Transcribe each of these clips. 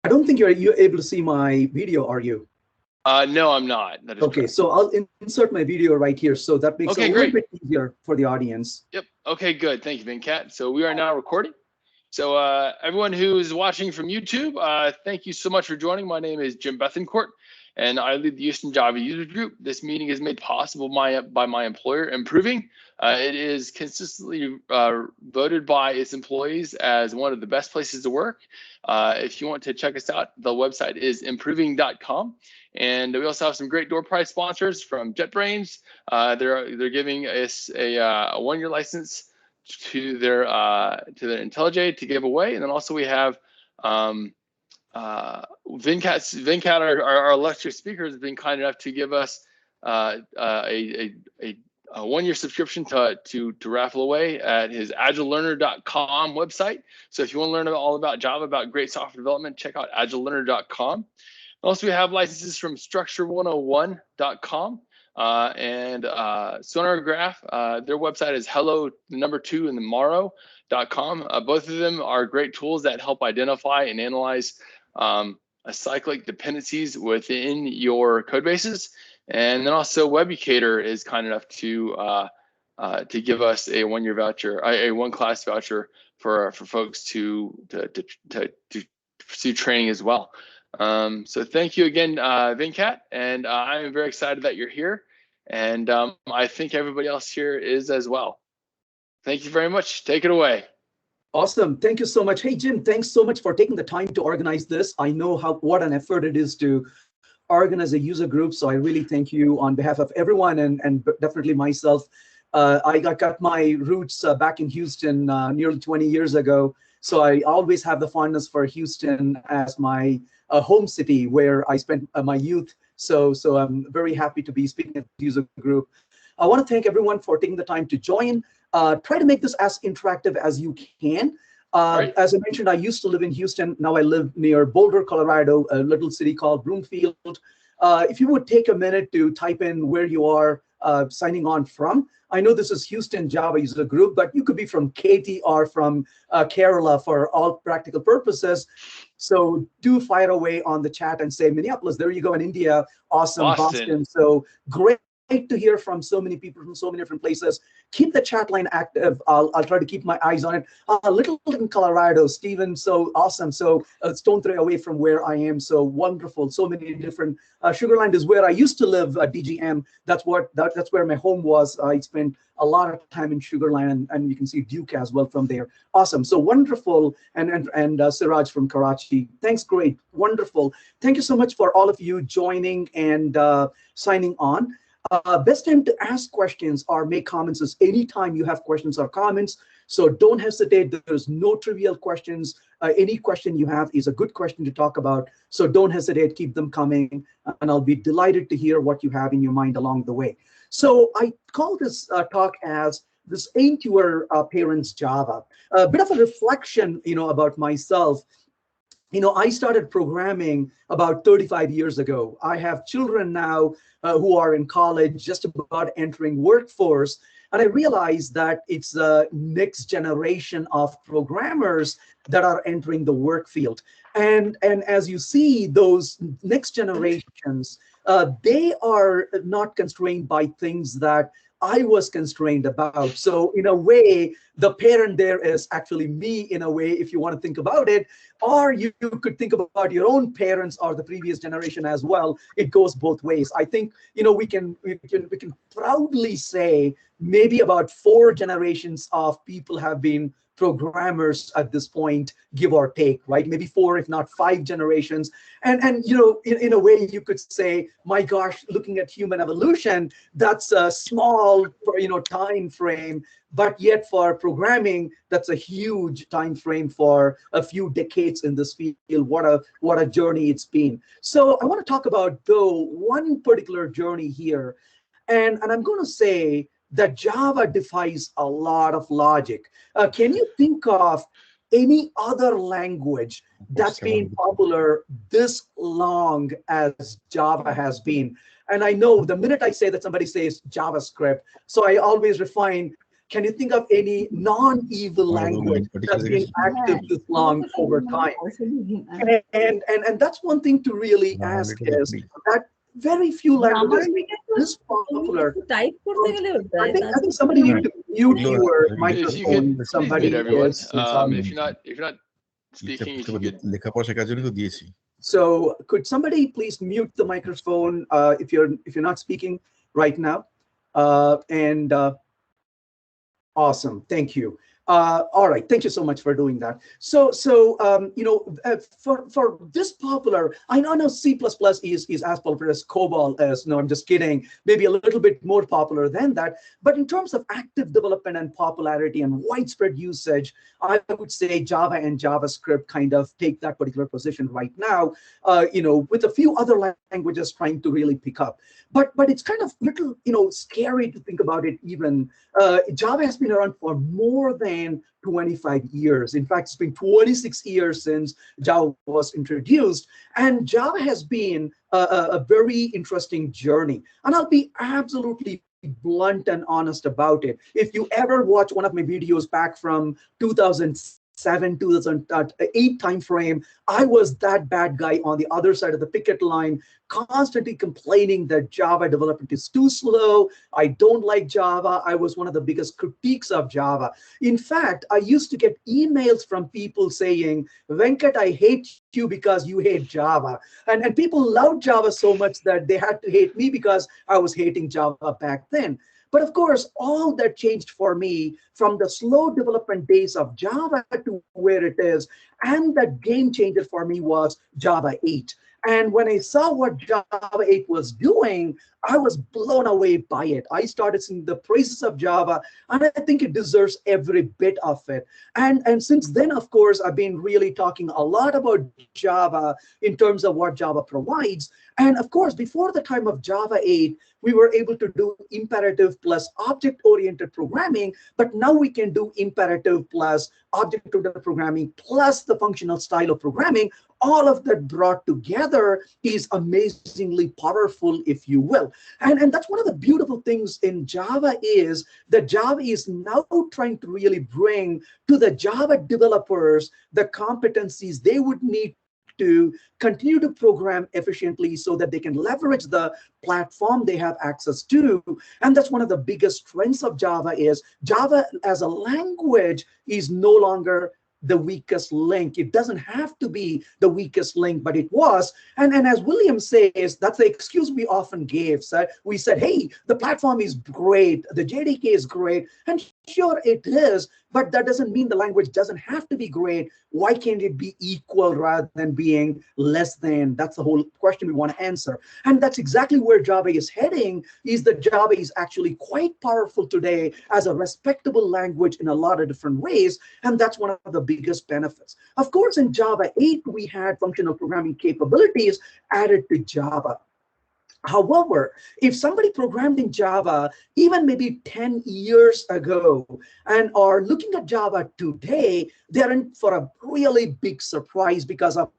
don't think you're able to see my video, are you? No, I'm not. That is Okay, correct. so I'll insert my video right here, so that makes it Okay, a little great. bit easier for the audience. Yep. Okay, good. Thank you, Venkat. So we are now recording. So everyone who's watching from YouTube, thank you so much for joining. My name is Jim Bethencourt, and I lead the Houston Java User Group. This meeting is made possible by my employer, Improving. It is consistently voted by its employees as one of the best places to work. If you want to check us out, the website is improving.com. And we also have some great door prize sponsors from JetBrains. They're giving us a one-year license to their IntelliJ to give away, and then also we have Venkat, our illustrious speaker, has been kind enough to give us a one-year subscription to raffle away at his agilelearner.com website. So if you want to learn all about Java, about great software development, check out agilelearner.com. Also, we have licenses from structure101.com and Sonargraph. Their website is hello2 and tomorrow.com. Both of them are great tools that help identify and analyze cyclic dependencies within your code bases. And then also Webucator is kind enough to give us a one-year voucher, a one-class voucher for folks to pursue training as well. So thank you again, Venkat, and I'm very excited that you're here, and I think everybody else here is as well. Thank you very much. Take it away. Awesome. Thank you so much. Hey, Jim, thanks so much for taking the time to organize this. I know what an effort it is to organize a user group, so I really thank you on behalf of everyone and definitely myself. I got my roots back in Houston nearly 20 years ago, so I always have the fondness for Houston as my home city where I spent my youth. So I'm very happy to be speaking at the user group. I want to thank everyone for taking the time to join. Try to make this as interactive as you can. Right. As I mentioned, I used to live in Houston. Now I live near Boulder, Colorado, a little city called Broomfield. If you would take a minute to type in where you are signing on from. I know this is Houston Java User Group, but you could be from Katy or from Kerala for all practical purposes. So do fire away on the chat and say Minneapolis. There you go in India. Awesome. Boston. So great to hear from so many people from so many different places. Keep the chat line active. I'll try to keep my eyes on it. Little in Colorado, Stephen, so awesome. So stone throw away from where I am, so wonderful. So many different. Sugar Land is where I used to live. DGM. That's where my home was. I spent a lot of time in Sugar Land, and you can see Duke as well from there. Awesome. So wonderful. And Siraj from Karachi. Thanks. Great. Wonderful. Thank you so much for all of you joining and signing on. Best time to ask questions or make comments is anytime you have questions or comments. So don't hesitate. There's no trivial questions. Any question you have is a good question to talk about. So don't hesitate. Keep them coming. And I'll be delighted to hear what you have in your mind along the way. So I call this talk as This Ain't Your Parents' Java. A bit of a reflection, about myself. I started programming about 35 years ago. I have children now who are in college, just about entering workforce. And I realized that it's the next generation of programmers that are entering the work field. And as you see, those next generations, they are not constrained by things that I was constrained about. So in a way, the parent there is actually me in a way, if you want to think about it, or you could think about your own parents or the previous generation as well. It goes both ways. I think, we can proudly say maybe about 4 generations of people have been programmers at this point, give or take, right? Maybe 4, if not 5 generations. And in a way, you could say, my gosh, looking at human evolution, that's a small, time frame. But yet for programming, that's a huge time frame for a few decades in this field. What a journey it's been. So I want to talk about, though, one particular journey here. And I'm going to say that Java defies a lot of logic. Can you think of any other language that's been popular this long as Java has been? And I know the minute I say that, somebody says JavaScript. So I always refine, Can you think of any non-evil language that's been active this long over time? And that's one thing to really ask is that very few languages this popular. I think somebody need to mute your If you could microphone. Somebody mute everyone. is. If you're not speaking, if you could. So could somebody please mute the microphone if you're not speaking right now? Awesome, thank you. All right, thank you so much for doing that. So for this popular, I know C++ is as popular as COBOL as, no, I'm just kidding, maybe a little bit more popular than that. But in terms of active development and popularity and widespread usage, I would say Java and JavaScript kind of take that particular position right now, with a few other languages trying to really pick up. But it's kind of little, scary to think about it even. Java has been around for more than 25 years. In fact, it's been 26 years since Java was introduced. And Java has been a very interesting journey. And I'll be absolutely blunt and honest about it. If you ever watch one of my videos back from 2007, 2008 timeframe, I was that bad guy on the other side of the picket line, constantly complaining that Java development is too slow. I don't like Java. I was one of the biggest critiques of Java. In fact, I used to get emails from people saying, Venkat, I hate you because you hate Java. And people loved Java so much that they had to hate me because I was hating Java back then. But of course, all that changed for me from the slow development days of Java to where it is. And the game changer for me was Java 8. And when I saw what Java 8 was doing, I was blown away by it. I started seeing the praises of Java, and I think it deserves every bit of it. And since then, of course, I've been really talking a lot about Java in terms of what Java provides. And of course, before the time of Java 8, we were able to do imperative plus object-oriented programming, but now we can do imperative plus object-oriented programming plus the functional style of programming. All of that brought together is amazingly powerful, if you will. And that's one of the beautiful things in Java is that Java is now trying to really bring to the Java developers the competencies they would need to continue to program efficiently so that they can leverage the platform they have access to. And that's one of the biggest strengths of Java is Java as a language is no longer the weakest link. It doesn't have to be the weakest link, but it was. And as William says, that's the excuse we often gave. So we said, hey, the platform is great, the JDK is great, and sure it is, but that doesn't mean the language doesn't have to be great. Why can't it be equal rather than being less than? That's the whole question we want to answer. And that's exactly where Java is heading, is that Java is actually quite powerful today as a respectable language in a lot of different ways. And that's one of the biggest benefits. Of course, in Java 8, we had functional programming capabilities added to Java. However, if somebody programmed in Java even maybe 10 years ago and are looking at Java today, they're in for a really big surprise because of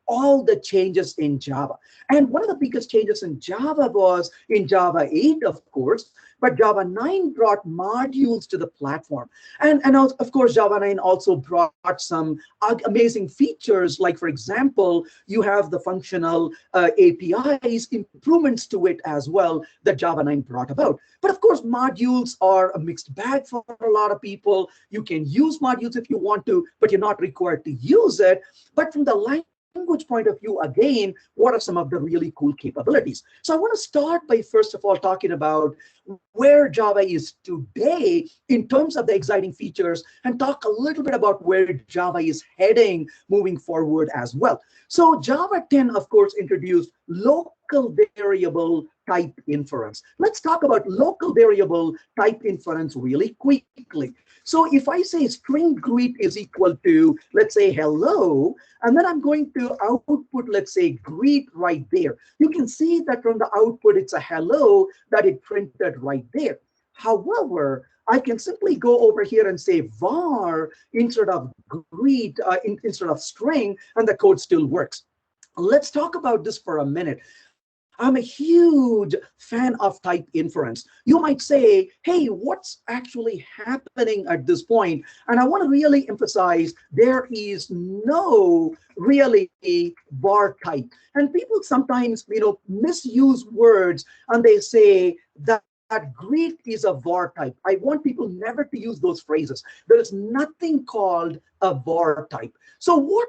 all the changes in Java. And one of the biggest changes in Java was in Java 8, of course, but Java 9 brought modules to the platform. And of course, Java 9 also brought some amazing features, like, for example, you have the functional APIs, improvements to it as well that Java 9 brought about. But of course, modules are a mixed bag for a lot of people. You can use modules if you want to, but you're not required to use it. But from the language point of view, again, what are some of the really cool capabilities? So I want to start by, first of all, talking about where Java is today in terms of the exciting features and talk a little bit about where Java is heading moving forward as well. So Java 10, of course, introduced local variable type inference. Let's talk about local variable type inference really quickly. So if I say string greet is equal to, let's say, hello, and then I'm going to output, let's say, greet right there. You can see that from the output, it's a hello that it printed right there. However, I can simply go over here and say var instead of greet, instead of string, and the code still works. Let's talk about this for a minute. I'm a huge fan of type inference. You might say, hey, what's actually happening at this point? And I want to really emphasize there is no really var type. And people sometimes, misuse words and they say that Greek is a var type. I want people never to use those phrases. There is nothing called a var type. So what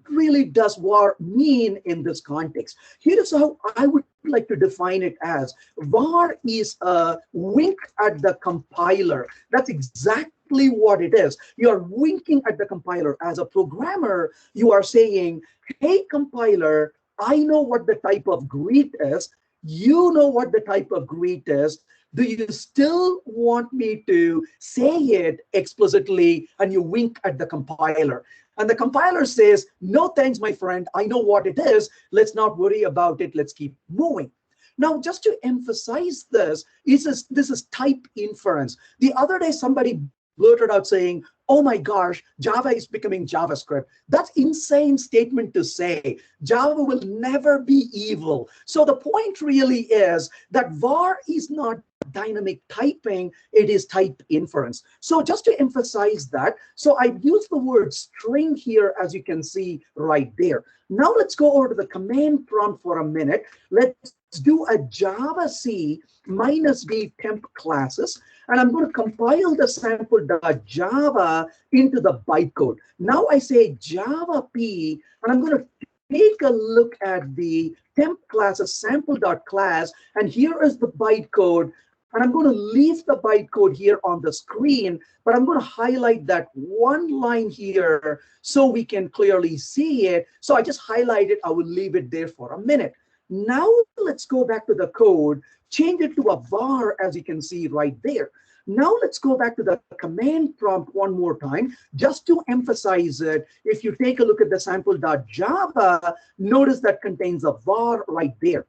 really does var mean in this context? Here is how I would like to define it as. Var is a wink at the compiler. That's exactly what it is. You are winking at the compiler. As a programmer, you are saying, hey, compiler, I know what the type of greet is. You know what the type of greet is. Do you still want me to say it explicitly? And you wink at the compiler. And the compiler says, no, thanks, my friend. I know what it is. Let's not worry about it. Let's keep moving. Now, just to emphasize this is type inference. The other day, somebody blurted out saying, oh my gosh, Java is becoming JavaScript. That's insane statement to say. Java will never be evil. So the point really is that var is not dynamic typing, it is type inference. So just to emphasize that, so I've used the word string here, as you can see right there. Now let's go over to the command prompt for a minute. Let's do a Java-C -d temp classes, and I'm going to compile the sample.java into the bytecode. Now I say Java P, and I'm going to take a look at the temp classes sample.class, and here is the bytecode. And I'm going to leave the bytecode here on the screen, but I'm going to highlight that one line here so we can clearly see it. So I just highlight it. I will leave it there for a minute. Now let's go back to the code, change it to a var, as you can see right there. Now let's go back to the command prompt one more time, just to emphasize it. If you take a look at the sample.java, notice that contains a var right there.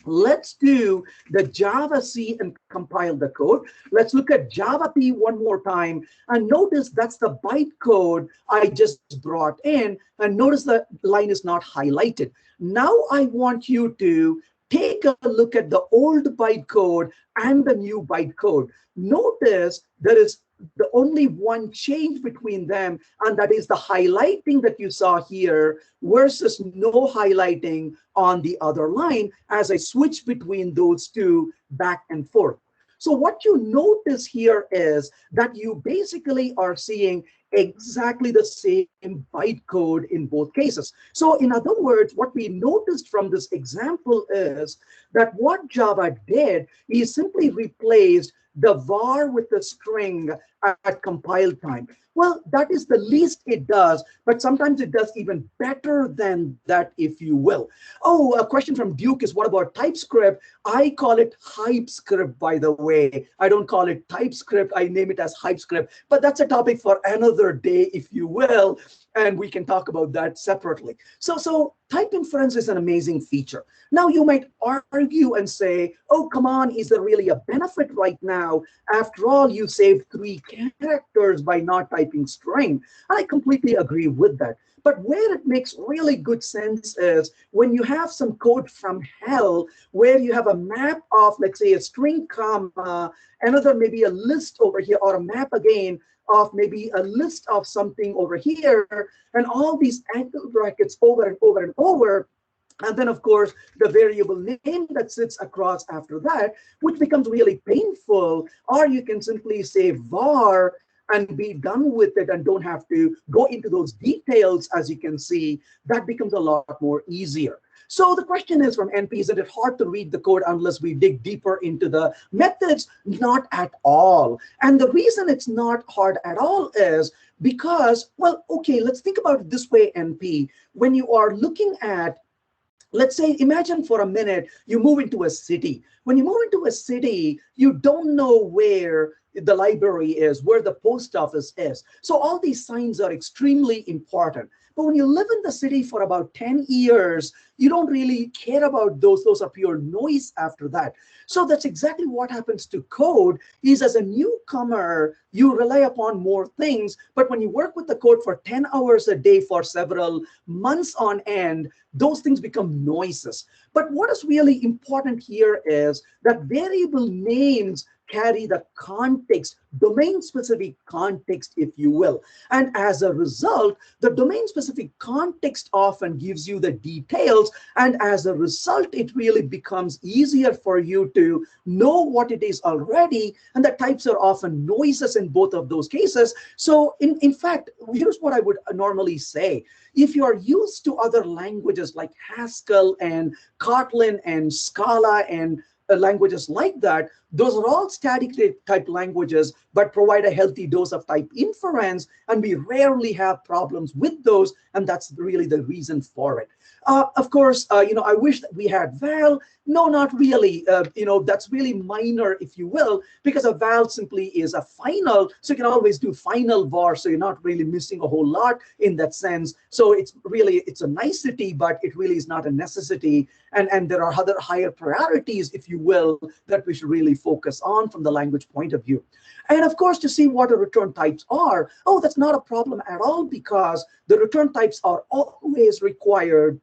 Let's do the Java-C and compile the code. Let's look at Java P one more time. And notice that's the bytecode I just brought in. And notice the line is not highlighted. Now I want you to take a look at the old bytecode and the new bytecode. Notice there is the only one change between them, and that is the highlighting that you saw here versus no highlighting on the other line as I switch between those two back and forth. So what you notice here is that you basically are seeing exactly the same bytecode in both cases. So in other words, what we noticed from this example is that what Java did is simply replaced the var with the string at compile time. Well, that is the least it does, but sometimes it does even better than that, if you will. Oh, a question from Duke is, what about TypeScript? I call it HypeScript, by the way. I don't call it TypeScript. I name it as HypeScript, but that's a topic for another day, if you will, and we can talk about that separately. So type inference is an amazing feature. Now, you might argue and say, oh, come on, is there really a benefit right now? After all, you saved 3 characters by not typing string. And I completely agree with that. But where it makes really good sense is when you have some code from hell, where you have a map of, let's say, a string comma, another maybe a list over here, or a map again of maybe a list of something over here, and all these angle brackets over and over and over. And then, of course, the variable name that sits across after that, which becomes really painful. Or you can simply say var and be done with it and don't have to go into those details. As you can see, that becomes a lot more easier. So the question is from NP, isn't it hard to read the code unless we dig deeper into the methods? Not at all. And the reason it's not hard at all is because, well, okay, let's think about it this way, NP. When you are looking at, let's say, imagine for a minute, you move into a city. When you move into a city, you don't know where the library is, where the post office is. So all these signs are extremely important. But when you live in the city for about 10 years, you don't really care about those. Those are pure noise after that. So that's exactly what happens to code is as a newcomer, you rely upon more things. But when you work with the code for 10 hours a day for several months on end, those things become noises. But what is really important here is that variable names carry the context, domain-specific context, if you will. And as a result, the domain-specific context often gives you the details. And as a result, it really becomes easier for you to know what it is already. And the types are often noises in both of those cases. So in fact, here's what I would normally say. If you are used to other languages like Haskell and Kotlin and Scala and languages like that, those are all static type languages, but provide a healthy dose of type inference, and we rarely have problems with those, and that's really the reason for it. Of course, I wish that we had val. No, not really. That's really minor, if you will, because a val simply is a final, so you can always do final var, so you're not really missing a whole lot in that sense. So it's a nicety, but it really is not a necessity, and there are other higher priorities, if you will, that we should really focus on from the language point of view. And of course, to see what the return types are, that's not a problem at all, because the return types are always required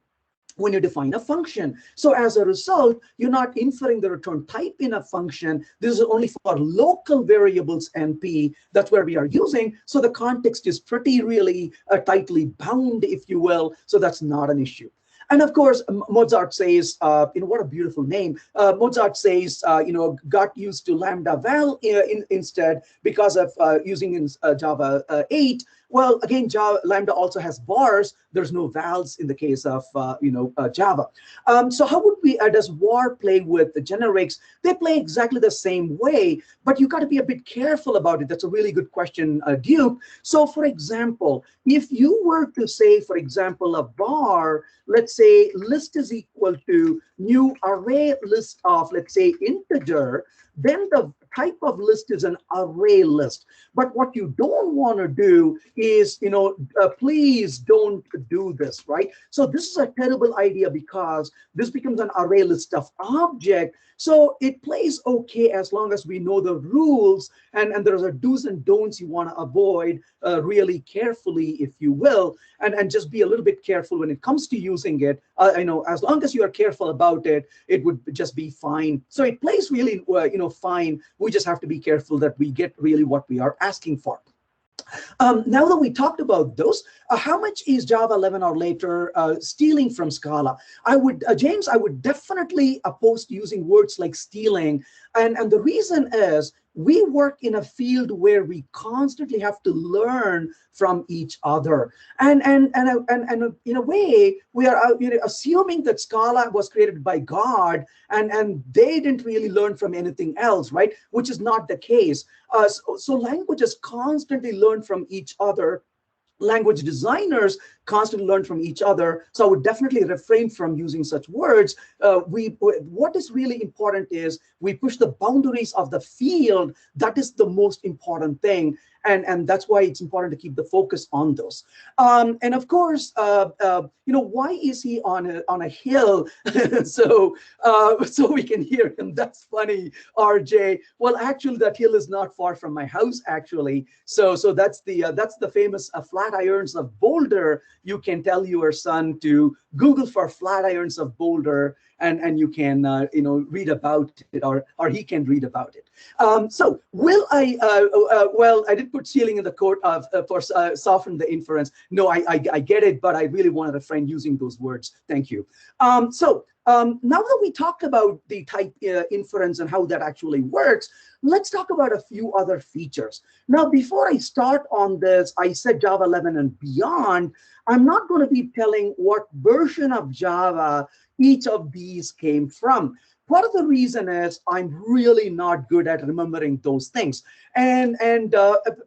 when you define a function. So as a result, you're not inferring the return type in a function. This is only for local variables NP. That's where we are using. So the context is pretty really tightly bound, if you will. So that's not an issue. And of course, Mozart says, what a beautiful name. Mozart says, got used to lambda val instead because of using in Java 8. Well, again, lambda also has bars. There's no vals in the case of Java. So how would does var play with the generics? They play exactly the same way, but you got to be a bit careful about it. That's a really good question, Duke. So for example, if you were to say, for example, a var, let's say list is equal to new array list of, let's say, integer, then the type of list is an array list. But what you don't want to do is, please don't do this, right? So this is a terrible idea because this becomes an array list of object. So it plays okay as long as we know the rules, and there's a do's and don'ts you want to avoid really carefully, if you will, and just be a little bit careful when it comes to using it. As long as you are careful about it, it would just be fine. So it plays really, fine. We just have to be careful that we get really what we are asking for. Now that we talked about those, how much is Java 11 or later stealing from Scala? James, I would definitely oppose using words like stealing. And the reason is we work in a field where we constantly have to learn from each other. And in a way, we are assuming that Scala was created by God and they didn't really learn from anything else, right? Which is not the case. So languages constantly learn from each other. Language designers constantly learn from each other. So I would definitely refrain from using such words. What is really important is we push the boundaries of the field. That is the most important thing. And that's why it's important to keep the focus on those. And of course, why is he on a hill so we can hear him? That's funny, RJ. Well, actually, that hill is not far from my house, actually. So that's the famous Flatirons of Boulder. You can tell your son to Google for Flatirons of Boulder, and you can read about it, or he can read about it. So will I? Well, I did put stealing in the quote for soften the inference. No, I get it, but I really want to refrain using those words. Thank you. Now that we talked about the type inference and how that actually works, let's talk about a few other features. Now, before I start on this, I said Java 11 and beyond. I'm not going to be telling what version of Java each of these came from. Part of the reason is I'm really not good at remembering those things. And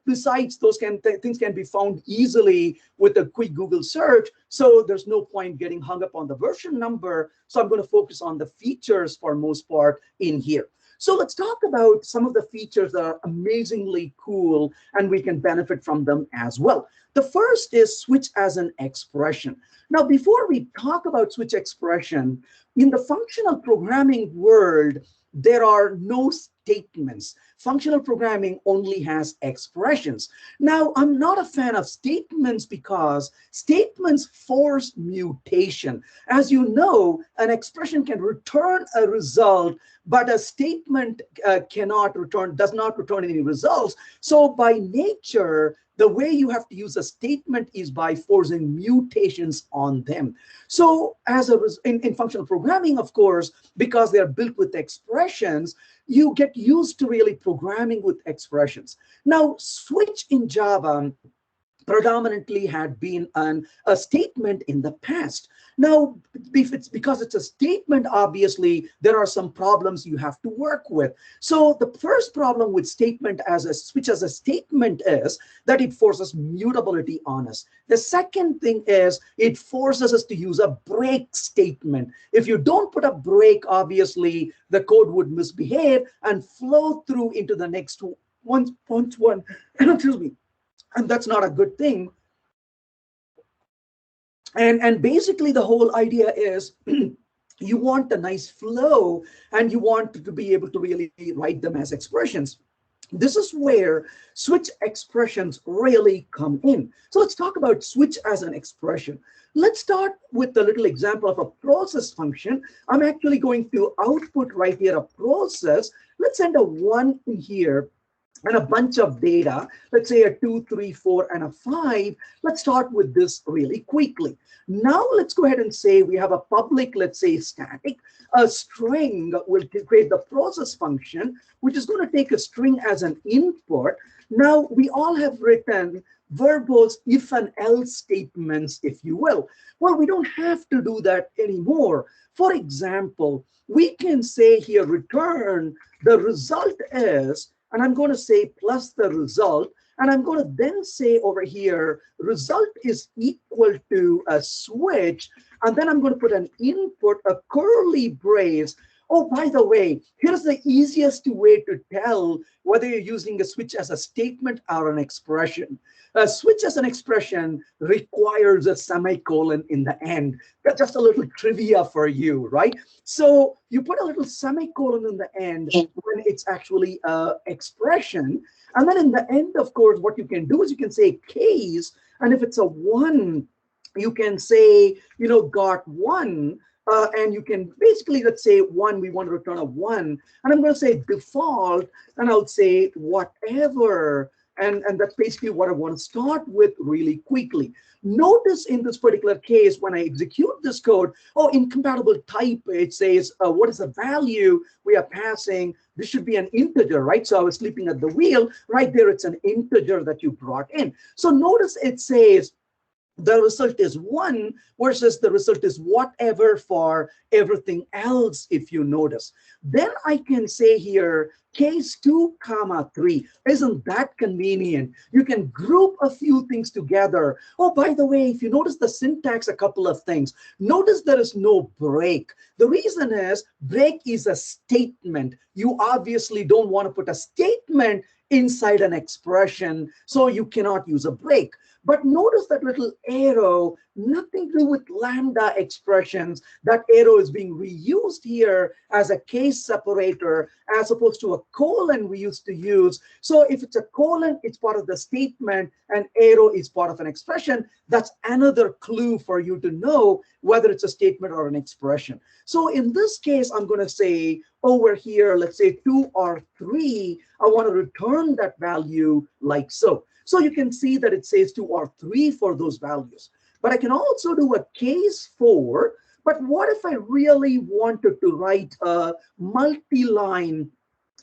besides, those things can be found easily with a quick Google search. So there's no point getting hung up on the version number. So I'm going to focus on the features for most part in here. So let's talk about some of the features that are amazingly cool and we can benefit from them as well. The first is switch as an expression. Now, before we talk about switch expression, in the functional programming world, there are no statements. Functional programming only has expressions. Now, I'm not a fan of statements because statements force mutation. As you know, an expression can return a result, but a statement does not return any results. So by nature, the way you have to use a statement is by forcing mutations on them. So in functional programming, of course, because they're built with expressions, you get used to really programming with expressions. Now, switch in Java predominantly had been a statement in the past. Now, because it's a statement, obviously, there are some problems you have to work with. So the first problem with switch as a statement is that it forces mutability on us. The second thing is it forces us to use a break statement. If you don't put a break, obviously, the code would misbehave and flow through into the next one. Excuse me. And that's not a good thing. And basically the whole idea is you want a nice flow and you want to be able to really write them as expressions. This is where switch expressions really come in. So let's talk about switch as an expression. Let's start with a little example of a process function. I'm actually going to output right here a process. Let's send a 1 in here and a bunch of data, let's say a 2, 3, 4, and a 5. Let's start with this really quickly. Now let's go ahead and say we have a public, let's say static. A string will create the process function, which is going to take a string as an input. Now we all have written verbose if and else statements, if you will. Well, we don't have to do that anymore. For example, we can say here return the result is, and I'm going to say plus the result, and I'm going to then say over here, result is equal to a switch, and then I'm going to put an input, a curly brace. Oh, by the way, here's the easiest way to tell whether you're using a switch as a statement or an expression. A switch as an expression requires a semicolon in the end. That's just a little trivia for you, right? So you put a little semicolon in the end when it's actually an expression. And then in the end, of course, what you can do is you can say case. And if it's a 1, you can say, got 1. And you can basically, let's say 1, we want to return a 1. And I'm going to say default, and I'll say whatever. And that's basically what I want to start with really quickly. Notice in this particular case, when I execute this code, incompatible type, it says, what is the value we are passing? This should be an integer, right? So I was sleeping at the wheel. Right there, it's an integer that you brought in. So notice it says, the result is 1 versus the result is whatever for everything else, if you notice. Then I can say here, case 2, 3. Isn't that convenient? You can group a few things together. Oh, by the way, if you notice the syntax, a couple of things. Notice there is no break. The reason is break is a statement. You obviously don't want to put a statement inside an expression, so you cannot use a break. But notice that little arrow, nothing to do with lambda expressions. That arrow is being reused here as a case separator as opposed to a colon we used to use. So if it's a colon, it's part of the statement, and arrow is part of an expression. That's another clue for you to know whether it's a statement or an expression. So in this case, I'm going to say over here, let's say 2 or 3, I want to return that value like so. So you can see that it says 2 or 3 for those values. But I can also do a case 4. But what if I really wanted to write a multi-line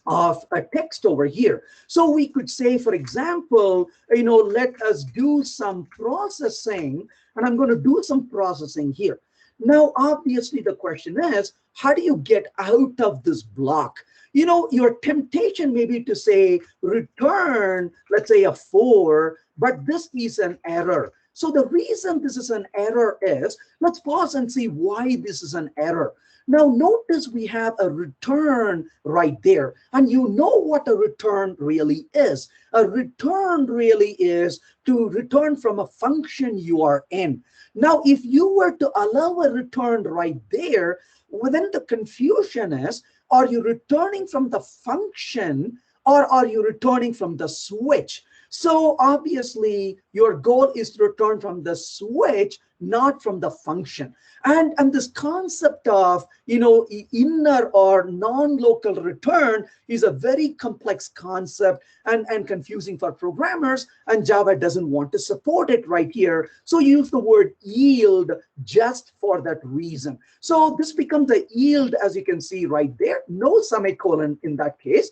of a text over here? So we could say, for example, let us do some processing. And I'm going to do some processing here. Now, obviously, the question is, how do you get out of this block? Your temptation may be to say return, let's say a 4, but this is an error. So the reason this is an error is, let's pause and see why this is an error. Now notice we have a return right there, and you know what a return really is. A return really is to return from a function you are in. Now, if you were to allow a return right there, well, then the confusion is, are you returning from the function or are you returning from the switch? So obviously your goal is to return from the switch, not from the function. And this concept of, inner or non-local return is a very complex concept and confusing for programmers, and Java doesn't want to support it right here. So use the word yield just for that reason. So this becomes a yield, as you can see right there, no semicolon in that case.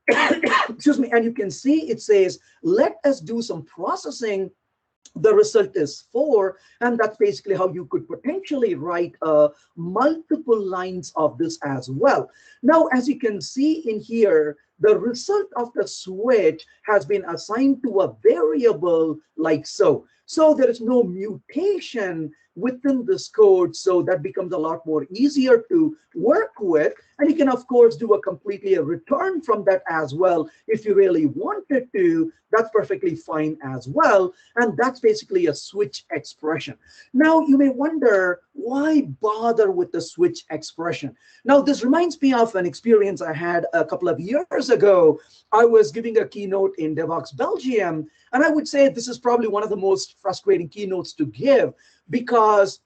Excuse me. And you can see it says, let us do some processing. The result is 4, and that's basically how you could potentially write multiple lines of this as well. Now, as you can see in here, the result of the switch has been assigned to a variable like so. So there is no mutation within this code, so that becomes a lot more easier to work with. And you can, of course, do a completely a return from that as well. If you really wanted to, that's perfectly fine as well. And that's basically a switch expression. Now, you may wonder, why bother with the switch expression? Now, this reminds me of an experience I had a couple of years ago. I was giving a keynote in Devox, Belgium, and I would say this is probably one of the most frustrating keynotes to give, because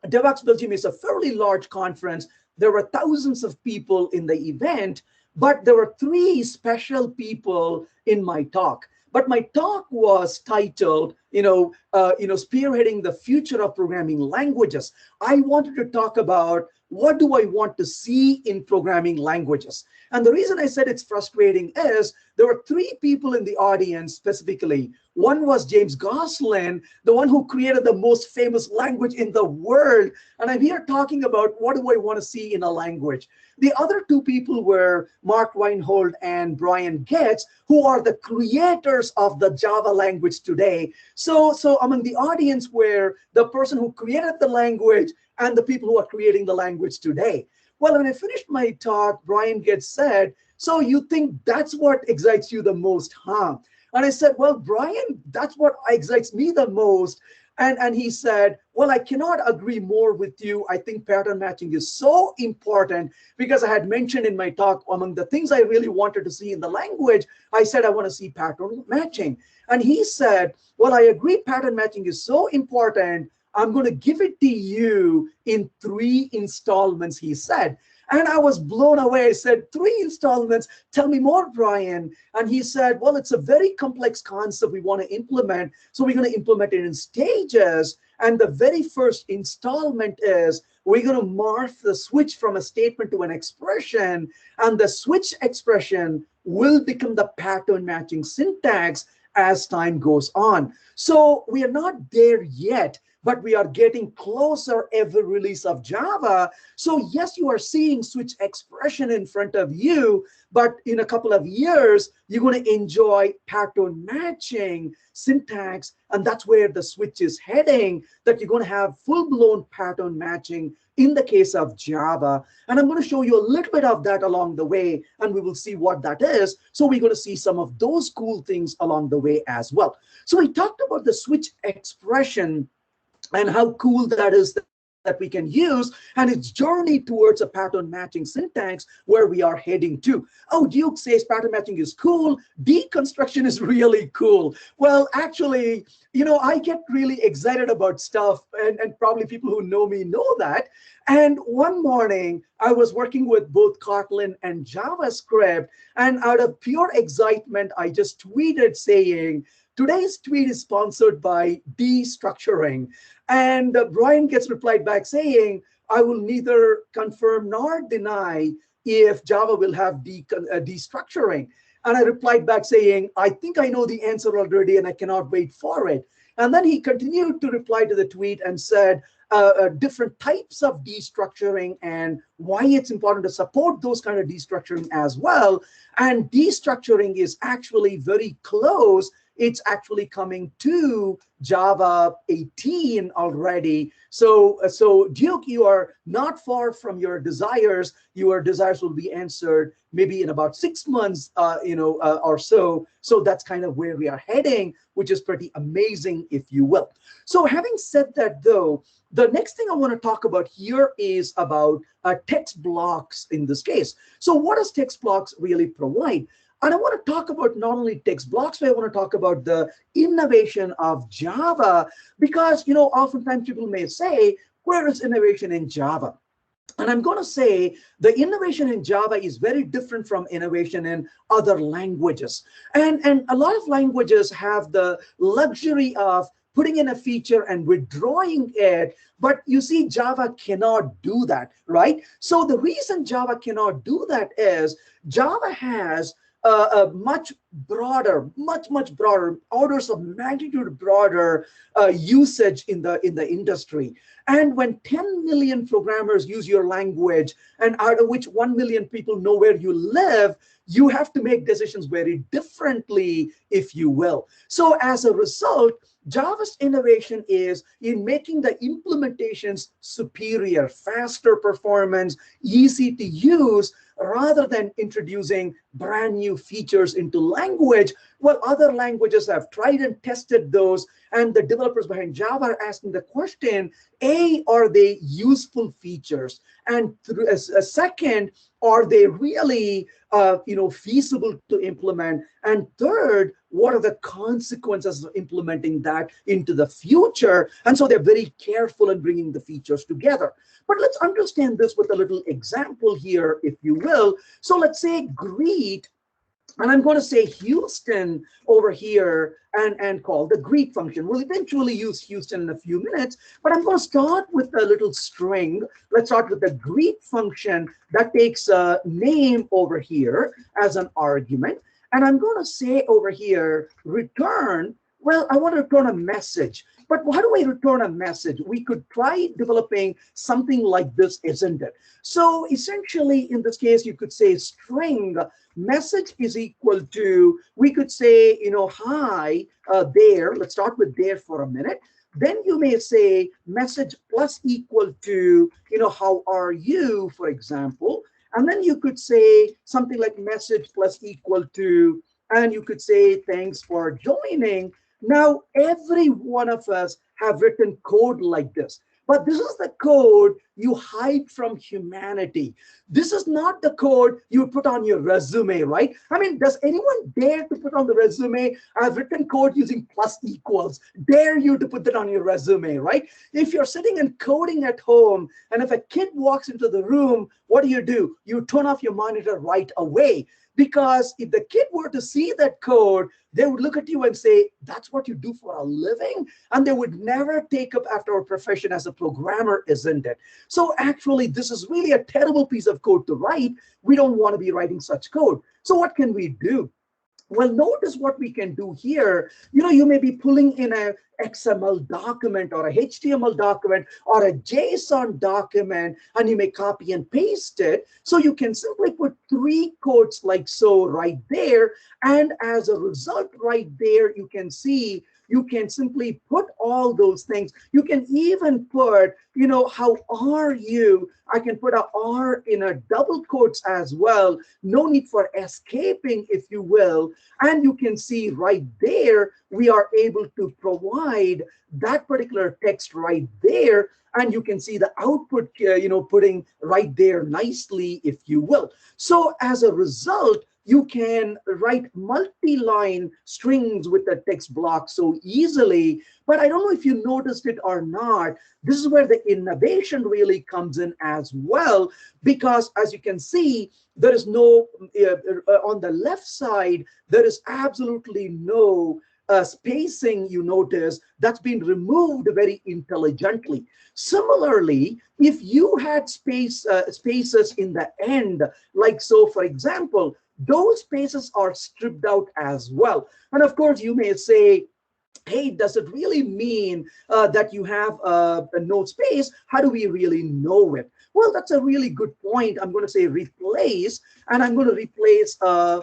Devox Belgium is a fairly large conference. There were thousands of people in the event, but there were 3 special people in my talk. But my talk was titled, spearheading the future of programming languages. I wanted to talk about, what do I want to see in programming languages? And the reason I said it's frustrating is there were 3 people in the audience specifically. One was James Gosselin, the one who created the most famous language in the world. And I'm here talking about, what do I want to see in a language? The other 2 people were Mark Reinhold and Brian Getz, who are the creators of the Java language today. So among the audience were the person who created the language and the people who are creating the language today. Well, when I finished my talk, Brian Getz said, so you think that's what excites you the most, huh? And I said, well, Brian, that's what excites me the most. And he said, well, I cannot agree more with you. I think pattern matching is so important, because I had mentioned in my talk, among the things I really wanted to see in the language, I said I want to see pattern matching. And he said, well, I agree pattern matching is so important. I'm going to give it to you in 3 installments, he said. And I was blown away. I said, 3 installments? Tell me more, Brian. And he said, well, it's a very complex concept we want to implement. So we're going to implement it in stages. And the very first installment is, we're going to morph the switch from a statement to an expression. And the switch expression will become the pattern matching syntax as time goes on. So we are not there yet, but we are getting closer every release of Java. So yes, you are seeing switch expression in front of you, but in a couple of years, you're going to enjoy pattern matching syntax, and that's where the switch is heading, that you're going to have full-blown pattern matching in the case of Java. And I'm going to show you a little bit of that along the way, and we will see what that is. So we're going to see some of those cool things along the way as well. So we talked about the switch expression and how cool that is that we can use, and its journey towards a pattern matching syntax where we are heading to. Oh, Duke says pattern matching is cool. Deconstruction is really cool. Well, actually, I get really excited about stuff, and probably people who know me know that. And one morning, I was working with both Kotlin and JavaScript, and out of pure excitement, I just tweeted saying, today's tweet is sponsored by Destructuring. And Brian Getz replied back saying, I will neither confirm nor deny if Java will have destructuring. And I replied back saying, I think I know the answer already and I cannot wait for it. And then he continued to reply to the tweet and said, different types of destructuring and why it's important to support those kind of destructuring as well. And destructuring is actually very close it's actually coming to Java 18 already. So Duke, you are not far from your desires. Your desires will be answered maybe in about 6 months, or so. So that's kind of where we are heading, which is pretty amazing, if you will. So having said that, though, the next thing I want to talk about here is about text blocks in this case. So what does text blocks really provide? And I want to talk about not only text blocks, but I want to talk about the innovation of Java, because, oftentimes people may say, where is innovation in Java? And I'm going to say the innovation in Java is very different from innovation in other languages. And a lot of languages have the luxury of putting in a feature and withdrawing it. But you see, Java cannot do that, right? So the reason Java cannot do that is Java has a much broader, much broader, orders of magnitude broader usage in the industry. And when 10 million programmers use your language, and out of which 1 million people know where you live, you have to make decisions very differently, if you will. So as a result, Java's innovation is in making the implementations superior, faster performance, easy to use, rather than introducing brand new features into language. Well, other languages have tried and tested those, and the developers behind Java are asking the question, A, are they useful features? And second, are they really feasible to implement? And third, what are the consequences of implementing that into the future? And so they're very careful in bringing the features together. But let's understand this with a little example here, if you will. So let's say greet, and I'm going to say Houston over here and call the greet function. We'll eventually use Houston in a few minutes, but I'm going to start with a little string. Let's start with the greet function that takes a name over here as an argument. And I'm going to say over here, return, well, I want to return a message. But how do I return a message? We could try developing something like this, isn't it? So essentially, in this case, you could say string message is equal to, we could say, hi there. Let's start with there for a minute. Then you may say message plus equal to, how are you, for example. And then you could say something like message plus equal to, and you could say thanks for joining. Now, every one of us have written code like this. But this is the code you hide from humanity. This is not the code you put on your resume, right? I mean, does anyone dare to put on the resume, I've written code using plus equals? Dare you to put that on your resume, right? If you're sitting and coding at home, and if a kid walks into the room, what do? You turn off your monitor right away. Because if the kid were to see that code, they would look at you and say, that's what you do for a living? And they would never take up after a profession as a programmer, isn't it? So actually, this is really a terrible piece of code to write. We don't want to be writing such code. So what can we do? Well, notice what we can do here. You may be pulling in a XML document or a HTML document or a JSON document, and you may copy and paste it. So you can simply put 3 quotes like so right there. And as a result right there, you can see you can simply put all those things. You can even put, how are you? I can put a R in a double quotes as well. No need for escaping, if you will. And you can see right there, we are able to provide that particular text right there. And you can see the output, putting right there nicely, if you will. So as a result, you can write multi-line strings with the text block so easily. But I don't know if you noticed it or not. This is where the innovation really comes in as well, because as you can see, there is no, on the left side, there is absolutely no spacing, you notice, that's been removed very intelligently. Similarly, if you had spaces in the end, like so, for example, those spaces are stripped out as well. And of course, you may say, hey, does it really mean that you have a no space? How do we really know it? Well, that's a really good point. I'm going to say replace, and I'm going to replace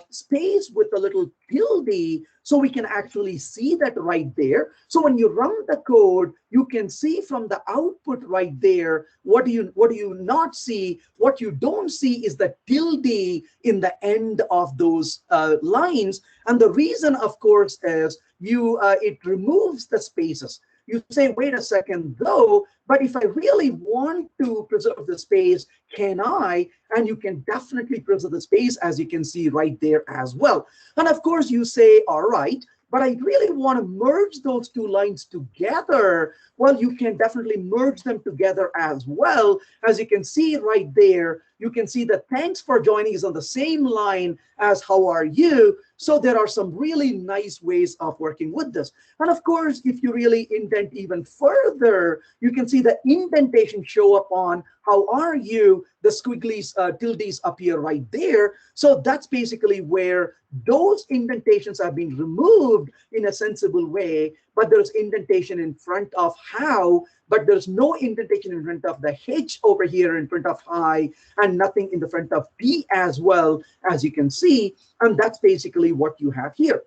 space with a little tilde, so we can actually see that right there. So when you run the code, you can see from the output right there, what do you not see? What you don't see is the tilde in the end of those lines. And the reason, of course, is it removes the spaces. You say, wait a second, though, but if I really want to preserve the space, can I? And you can definitely preserve the space, as you can see right there as well. And of course, you say, all right, but I really want to merge those two lines together. Well, you can definitely merge them together as well. As you can see right there, you can see that thanks for joining is on the same line as how are you. So there are some really nice ways of working with this. And of course, if you really indent even further, you can see the indentation show up on how are you, the squigglies, tildes appear right there. So that's basically where those indentations have been removed in a sensible way, but there's indentation in front of how, but there's no indentation in front of the H over here in front of I, and nothing in the front of P as well, as you can see. And that's basically what you have here.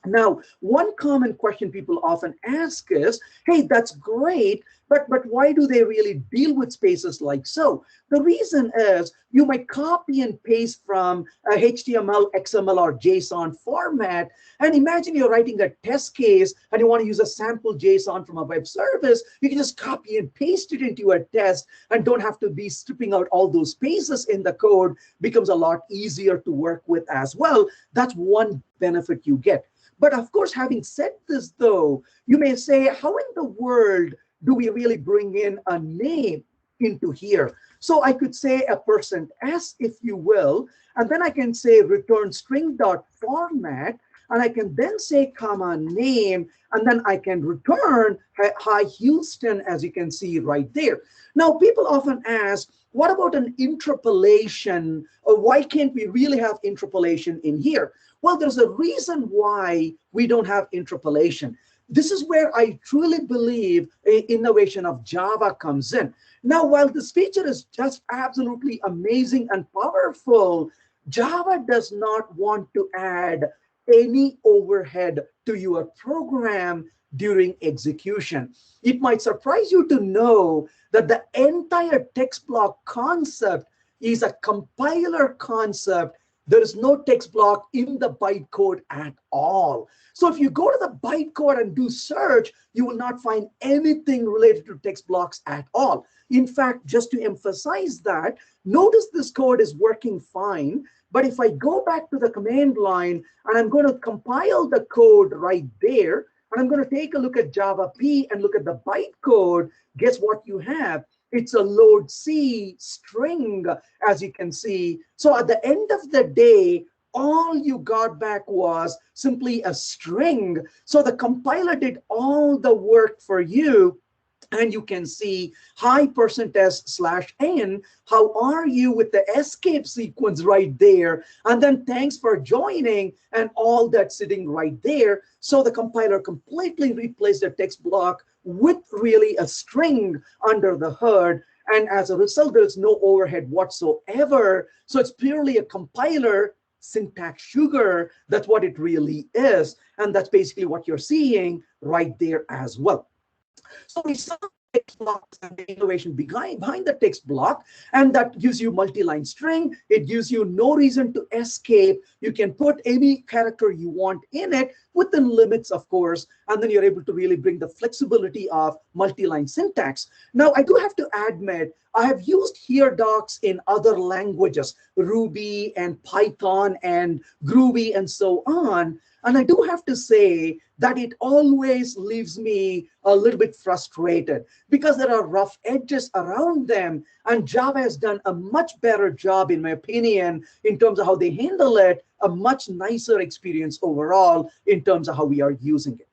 Now, one common question people often ask is, hey, that's great, but why do they really deal with spaces like so? The reason is you might copy and paste from a HTML, XML, or JSON format. And imagine you're writing a test case and you want to use a sample JSON from a web service. You can just copy and paste it into a test and don't have to be stripping out all those spaces in the code. Becomes a lot easier to work with as well. That's one benefit you get. But of course, having said this, though, you may say, how in the world do we really bring in a name into here? So I could say a %s, if you will, and then I can say return string.format, and I can then say comma name, and then I can return hi Houston, as you can see right there. Now, people often ask, what about an interpolation? Or why can't we really have interpolation in here? Well, there's a reason why we don't have interpolation. This is where I truly believe innovation of Java comes in. Now, while this feature is just absolutely amazing and powerful, Java does not want to add any overhead to your program during execution. It might surprise you to know that the entire text block concept is a compiler concept. There is no text block in the bytecode at all. So if you go to the bytecode and do search, you will not find anything related to text blocks at all. In fact, just to emphasize that, notice this code is working fine. But if I go back to the command line and I'm going to compile the code right there, and I'm going to take a look at Java P and look at the bytecode, guess what you have? It's a load C string, as you can see. So at the end of the day, all you got back was simply a string. So the compiler did all the work for you. And you can see hi %s/n, how are you, with the escape sequence right there. And then thanks for joining and all that sitting right there. So the compiler completely replaced the text block with really a string under the hood. And as a result, there's no overhead whatsoever. So it's purely a compiler syntax sugar. That's what it really is. And that's basically what you're seeing right there as well. So we saw text blocks and the innovation behind the text block, and that gives you multi-line string. It gives you no reason to escape. You can put any character you want in it within limits, of course, and then you're able to really bring the flexibility of multi-line syntax. Now, I do have to admit, I have used here docs in other languages, Ruby and Python and Groovy and so on. And I do have to say that it always leaves me a little bit frustrated because there are rough edges around them. And Java has done a much better job, in my opinion, in terms of how they handle it, a much nicer experience overall in terms of how we are using it.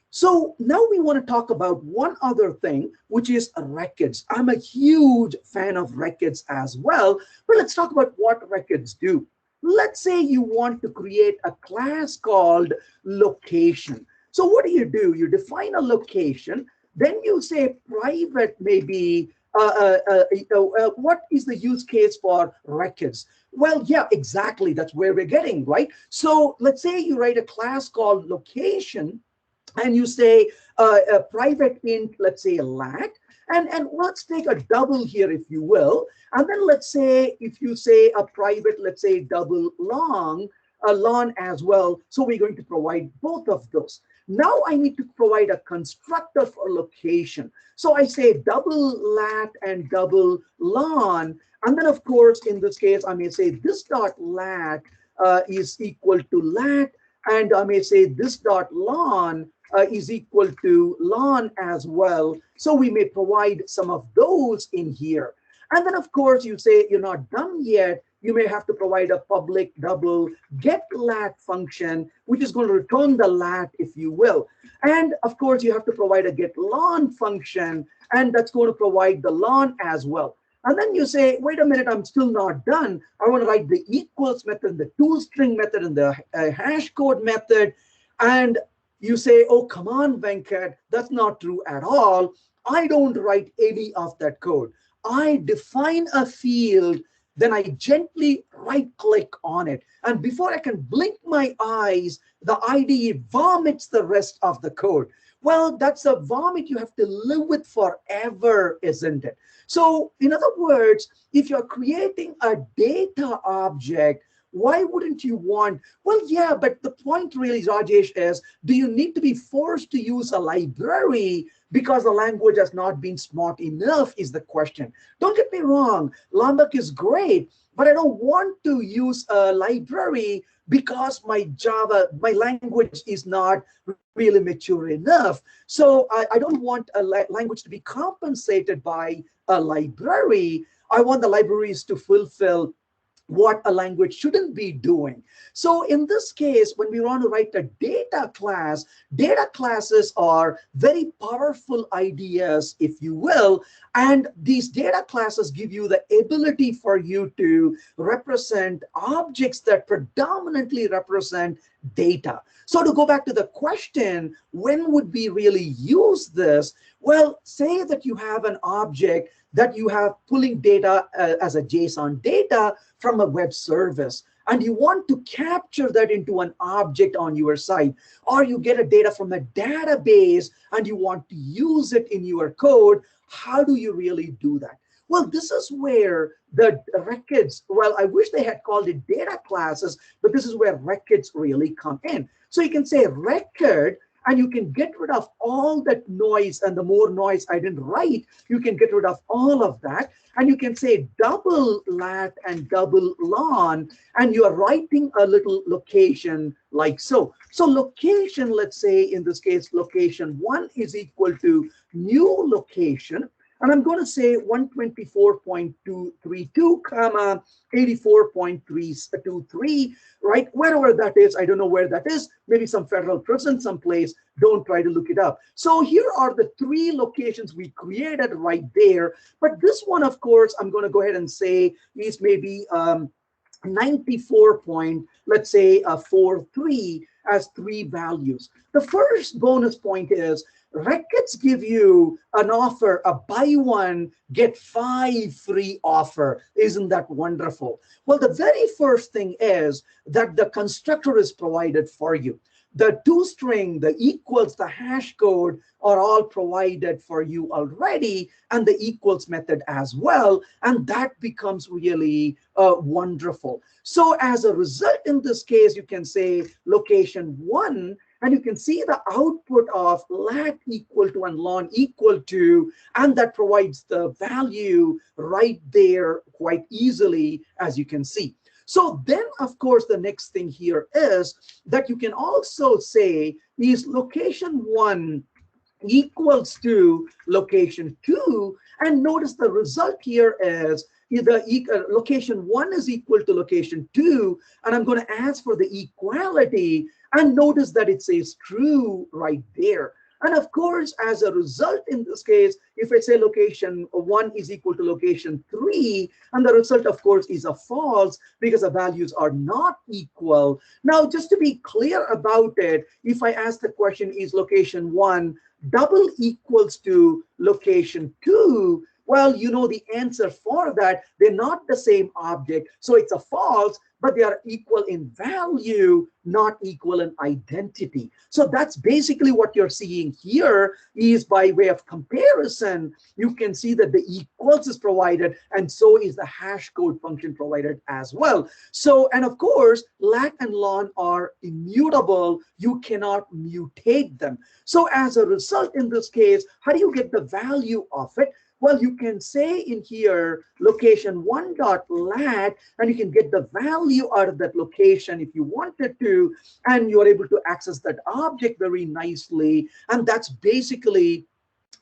So now we want to talk about one other thing, which is records. I'm a huge fan of records as well, but let's talk about what records do. Let's say you want to create a class called location. So what do? You define a location, then you say private, maybe what is the use case for records? Well, yeah, exactly. That's where we're getting, right? So let's say you write a class called location, and you say a private int, let's say a lat, and let's take a double here, if you will. And then let's say, if you say a private, let's say double long, a lon as well. So we're going to provide both of those. Now I need to provide a constructor for location. So I say double lat and double lon. And then of course, in this case, I may say this dot lat is equal to lat. And I may say this dot lon is equal to lon as well. So we may provide some of those in here. And then of course you say you're not done yet. You may have to provide a public double get lat function, which is going to return the lat, if you will. And of course you have to provide a get lon function, and that's going to provide the lon as well. And then you say, wait a minute, I'm still not done. I want to write the equals method, the toString method, and the hash code method. And you say, oh, come on, Venkat, that's not true at all. I don't write any of that code. I define a field, then I gently right click on it. And before I can blink my eyes, the IDE vomits the rest of the code. Well, that's a vomit you have to live with forever, isn't it? So in other words, if you're creating a data object, why wouldn't you want, well, yeah, but the point really, Rajesh, is do you need to be forced to use a library because the language has not been smart enough is the question. Don't get me wrong, Lombok is great, but I don't want to use a library because my Java, my language is not really mature enough. So I don't want a language to be compensated by a library. I want the libraries to fulfill what a language shouldn't be doing. So in this case, when we want to write a data class, data classes are very powerful ideas, if you will. And these data classes give you the ability for you to represent objects that predominantly represent data. So to go back to the question, when would we really use this? Well, say that you have an object that you have pulling data as a JSON data from a web service, and you want to capture that into an object on your site, or you get a data from a database and you want to use it in your code. How do you really do that? Well, this is where the records, well, I wish they had called it data classes, but this is where records really come in. So you can say record, and you can get rid of all that noise, and the more noise I didn't write, you can get rid of all of that. And you can say double lat and double lon, and you are writing a little location like so. So location, let's say in this case, location 1 is equal to new location. And I'm going to say 124.232, comma 84.323, right? Wherever that is, I don't know where that is. Maybe some federal prison someplace. Don't try to look it up. So here are the 3 locations we created right there. But this one, of course, I'm going to go ahead and say is maybe 94 point, let's say 43 as 3 values. The first bonus point is records give you an offer, a buy 1, get 5 free offer. Isn't that wonderful? Well, the very first thing is that the constructor is provided for you. The toString, the equals, the hash code are all provided for you already, and the equals method as well. And that becomes really wonderful. So as a result, in this case, you can say location 1, and you can see the output of lat equal to and lon equal to, and that provides the value right there quite easily, as you can see. So then, of course, the next thing here is that you can also say is location 1 equals to location 2. And notice the result here is either location 1 is equal to location 2. And I'm going to ask for the equality. And notice that it says true right there. And of course, as a result, in this case, if I say location 1 is equal to location 3, and the result, of course, is a false because the values are not equal. Now, just to be clear about it, if I ask the question, is location 1 double equals to location 2, Well, you know the answer for that. They're not the same object. So it's a false, but they are equal in value, not equal in identity. So that's basically what you're seeing here is by way of comparison, you can see that the equals is provided, and so is the hash code function provided as well. So, and of course, lat and lon are immutable. You cannot mutate them. So as a result, in this case, how do you get the value of it? Well, you can say in here location 1.lat, and you can get the value out of that location if you wanted to, and you're able to access that object very nicely. And that's basically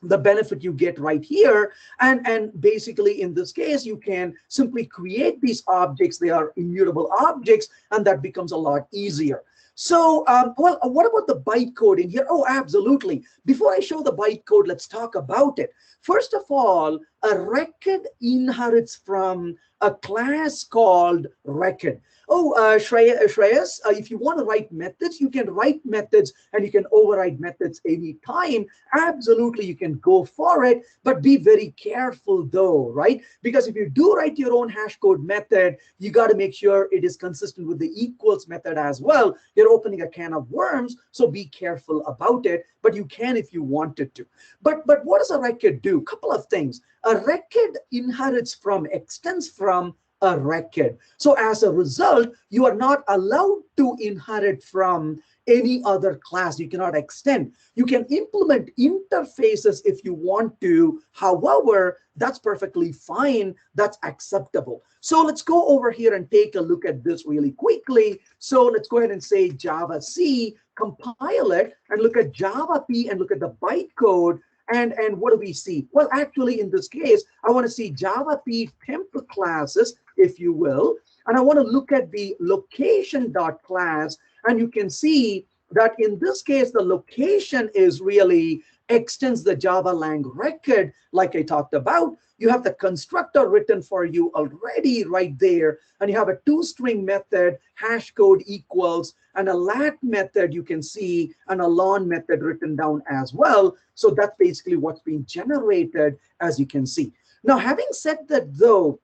the benefit you get right here. And basically in this case, you can simply create these objects. They are immutable objects, and that becomes a lot easier. So, well, what about the byte coding here? Oh, absolutely. Before I show the byte code, let's talk about it. First of all, a record inherits from a class called record. Oh, Shreyas, if you want to write methods, you can write methods and you can override methods anytime. Absolutely, you can go for it, but be very careful though, right? Because if you do write your own hash code method, you got to make sure it is consistent with the equals method as well. You're opening a can of worms, so be careful about it, but you can if you wanted to. But what does a record do? Couple of things. A record inherits from, extends from a record. So as a result, you are not allowed to inherit from any other class. You cannot extend. You can implement interfaces if you want to. However, that's perfectly fine. That's acceptable. So let's go over here and take a look at this really quickly. So let's go ahead and say Java C, compile it, and look at Java P and look at the bytecode. And what do we see? Well, actually, in this case, I want to see Java P temp classes, if you will. And I want to look at the location.class. And you can see that in this case, the location is really extends the Java lang record, like I talked about. You have the constructor written for you already right there. And you have a toString method, hash code equals, and a lat method you can see, and a lon method written down as well. So that's basically what's being generated, as you can see. Now, having said that, though,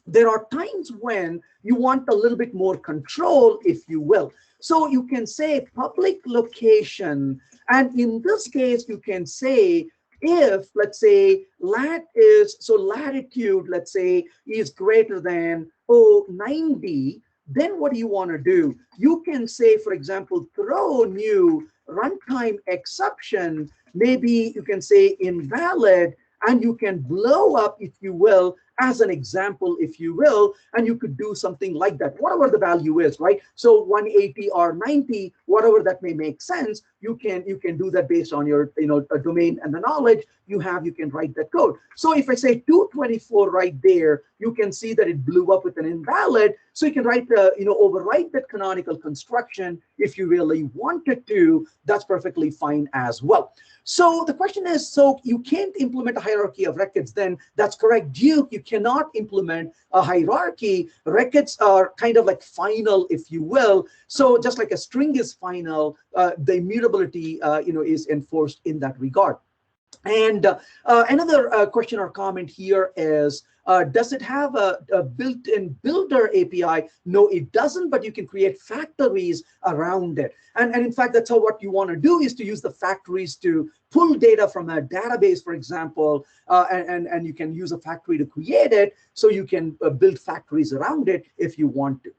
there are times when you want a little bit more control, if you will. So you can say public location. And in this case, you can say if, let's say, lat is, so latitude, let's say, is greater than 90, then what do you want to do? You can say, for example, throw new runtime exception. Maybe you can say invalid, and you can blow up, if you will, as an example, if you will, and you could do something like that, whatever the value is, right? So 180 or 90, whatever that may make sense, you can do that based on your domain and the knowledge you have. You can write that code. So if I say 224 right there, you can see that it blew up with an invalid. So you can write overwrite that canonical construction if you really wanted to. That's perfectly fine as well. So the question is, so you can't implement a hierarchy of records, then that's correct. JUG, you cannot implement a hierarchy. Records are kind of like final, if you will. So just like a string is final, the immutability is enforced in that regard. And another question or comment here is, does it have a built-in builder API? No, it doesn't, but you can create factories around it. And in fact, that's what you want to do, is to use the factories to pull data from a database, for example, and you can use a factory to create it. So you can build factories around it if you want to.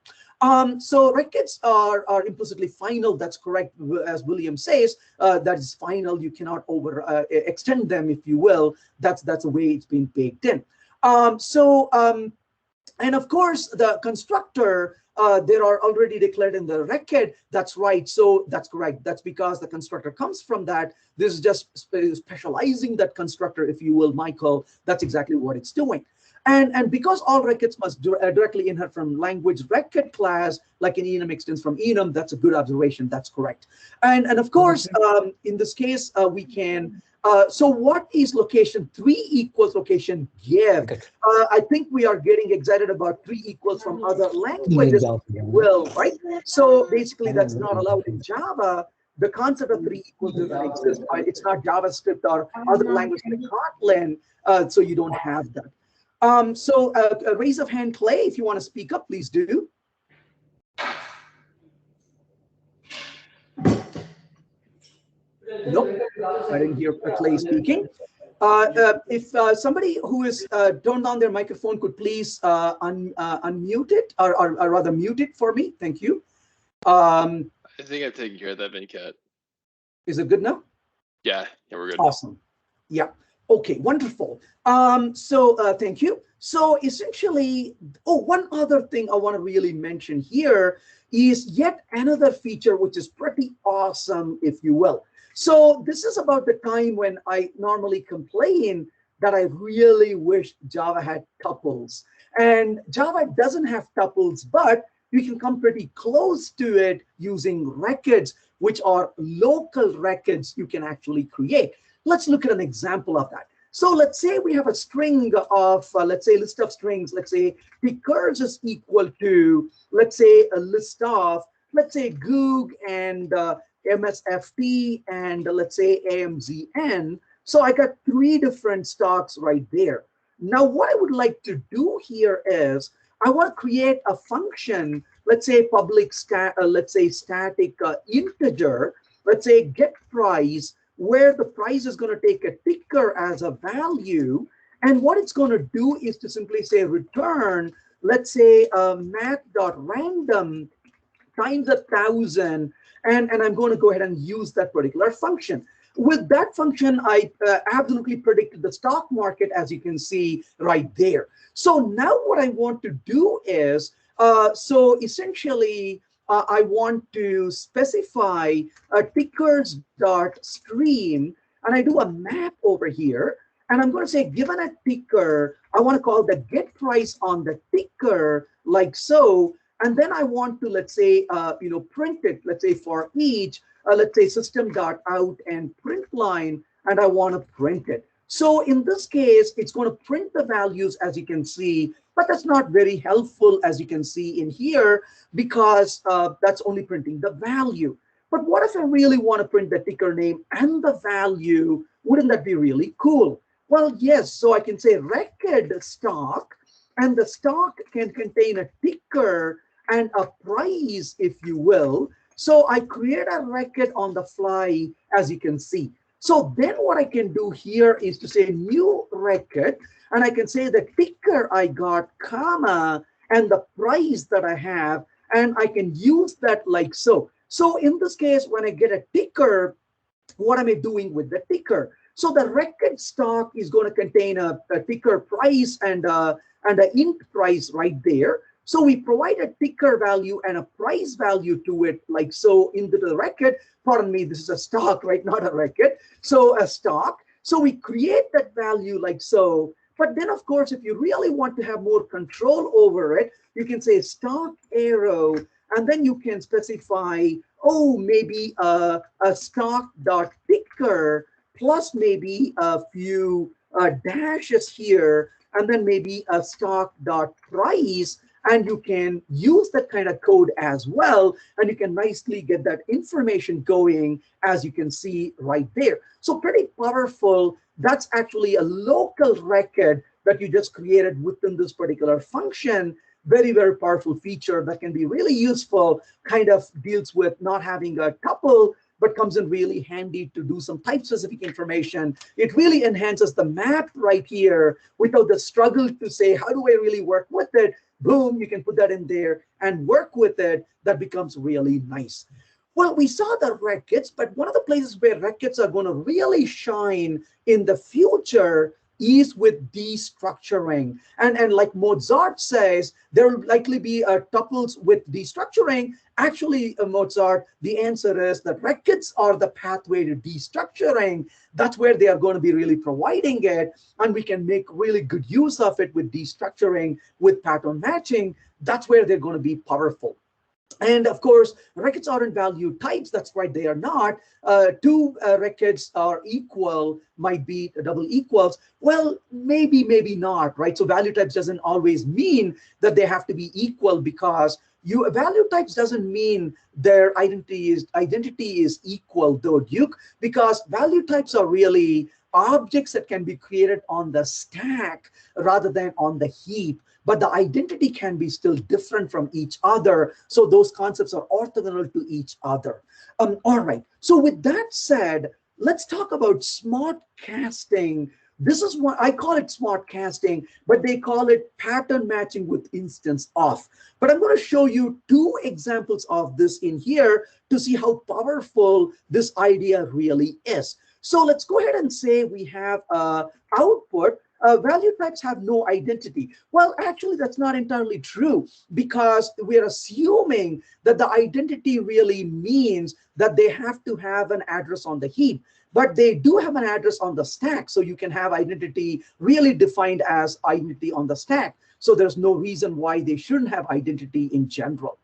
So records are implicitly final. That's correct, as William says. That is final. You cannot extend them, if you will. That's the way it's been baked in. And of course, the constructor, there are already declared in the record. That's right. So that's correct. That's because the constructor comes from that. This is just specializing that constructor, if you will, Michael. That's exactly what it's doing. And because all records must directly inherit from language record class, like an enum extends from enum, that's a good observation. That's correct. And of course, in this case, we can. So what is location 3 equals location give? Okay. I think we are getting excited about 3 equals from other languages, well, right? So basically, that's not allowed in Java. the concept of 3 equals doesn't exist. It's not JavaScript or other language like Kotlin, so you don't have that. So a raise of hand, Clay, if you want to speak up, please do. Nope, I didn't hear Clay speaking. If somebody who is turned on their microphone could please unmute it, or rather mute it for me. Thank you. I think I've taken care of that, Venkat. Is it good now? Yeah, we're good. Awesome. Yeah. Okay, wonderful. Thank you. So essentially, one other thing I want to really mention here is yet another feature which is pretty awesome, if you will. So this is about the time when I normally complain that I really wish Java had tuples. And Java doesn't have tuples, but you can come pretty close to it using records, which are local records you can actually create. Let's look at an example of that. So let's say we have a string of, let's say, list of strings. Let's say pickers is equal to, let's say, a list of, let's say, GUG and MSFT and let's say AMZN. So I got 3 different stocks right there. Now, what I would like to do here is I want to create a function, let's say public let's say static integer, let's say get price, where the price is going to take a ticker as a value. And what it's going to do is to simply say return, let's say math.random times 1,000. And I'm going to go ahead and use that particular function. With that function, I absolutely predicted the stock market, as you can see right there. So now what I want to do is, so essentially, I want to specify a tickers.stream, and I do a map over here. And I'm going to say, given a ticker, I want to call the get price on the ticker like so. And then I want to, let's say, print it, let's say for each, let's say system.out and print line, and I want to print it. So in this case, it's going to print the values, as you can see, but that's not very helpful, as you can see in here, because that's only printing the value. But what if I really want to print the ticker name and the value? Wouldn't that be really cool? Well, yes. So I can say record stock, and the stock can contain a ticker and a price, if you will. So I create a record on the fly, as you can see. So then what I can do here is to say new record, and I can say the ticker I got, comma, and the price that I have, and I can use that like so. So in this case, when I get a ticker, what am I doing with the ticker? So the record stock is going to contain a ticker price and an int price right there. So we provide a ticker value and a price value to it like so into the record. Pardon me, this is a stock, right? Not a record. So a stock. So we create that value like so. But then, of course, if you really want to have more control over it, you can say stock arrow, and then you can specify, maybe a stock.ticker plus maybe a few dashes here, and then maybe a stock.price. And you can use that kind of code as well, and you can nicely get that information going, as you can see right there. So pretty powerful. That's actually a local record that you just created within this particular function. Very, very powerful feature that can be really useful, kind of deals with not having a tuple, but comes in really handy to do some type-specific information. It really enhances the map right here without the struggle to say, how do I really work with it? Boom, you can put that in there and work with it. That becomes really nice. Well, we saw the records, but one of the places where records are going to really shine in the future is with destructuring. And like Mozart says, there will likely be tuples with destructuring. Actually, Mozart, the answer is that records are the pathway to destructuring. That's where they are going to be really providing it. And we can make really good use of it with destructuring, with pattern matching. That's where they're going to be powerful. And of course, records aren't value types. That's right, they are not. Two records are equal, might be double equals. Well, maybe not, right? So value types doesn't always mean that they have to be equal, because you value types doesn't mean their identity is equal, though, Duke, because value types are really objects that can be created on the stack rather than on the heap, but the identity can be still different from each other. So those concepts are orthogonal to each other. All right. So with that said, let's talk about smart casting. This is what I call it, smart casting, but they call it pattern matching with instance of. But I'm going to show you two examples of this in here to see how powerful this idea really is. So let's go ahead and say we have output. Value types have no identity. Well, actually, that's not entirely true, because we're assuming that the identity really means that they have to have an address on the heap, but they do have an address on the stack. So you can have identity really defined as identity on the stack. So there's no reason why they shouldn't have identity in general.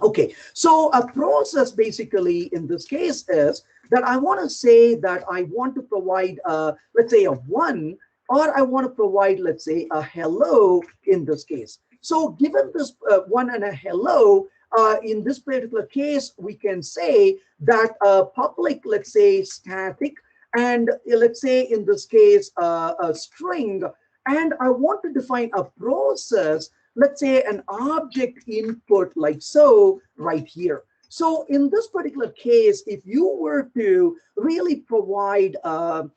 Okay, so a process basically in this case is that I want to say that I want to provide, let's say, a 1, or I want to provide, let's say, a hello in this case. So given this 1 and a hello, in this particular case, we can say that public, let's say, static, and let's say in this case, a string, and I want to define a process, let's say an object input like so right here. So in this particular case, if you were to really provide a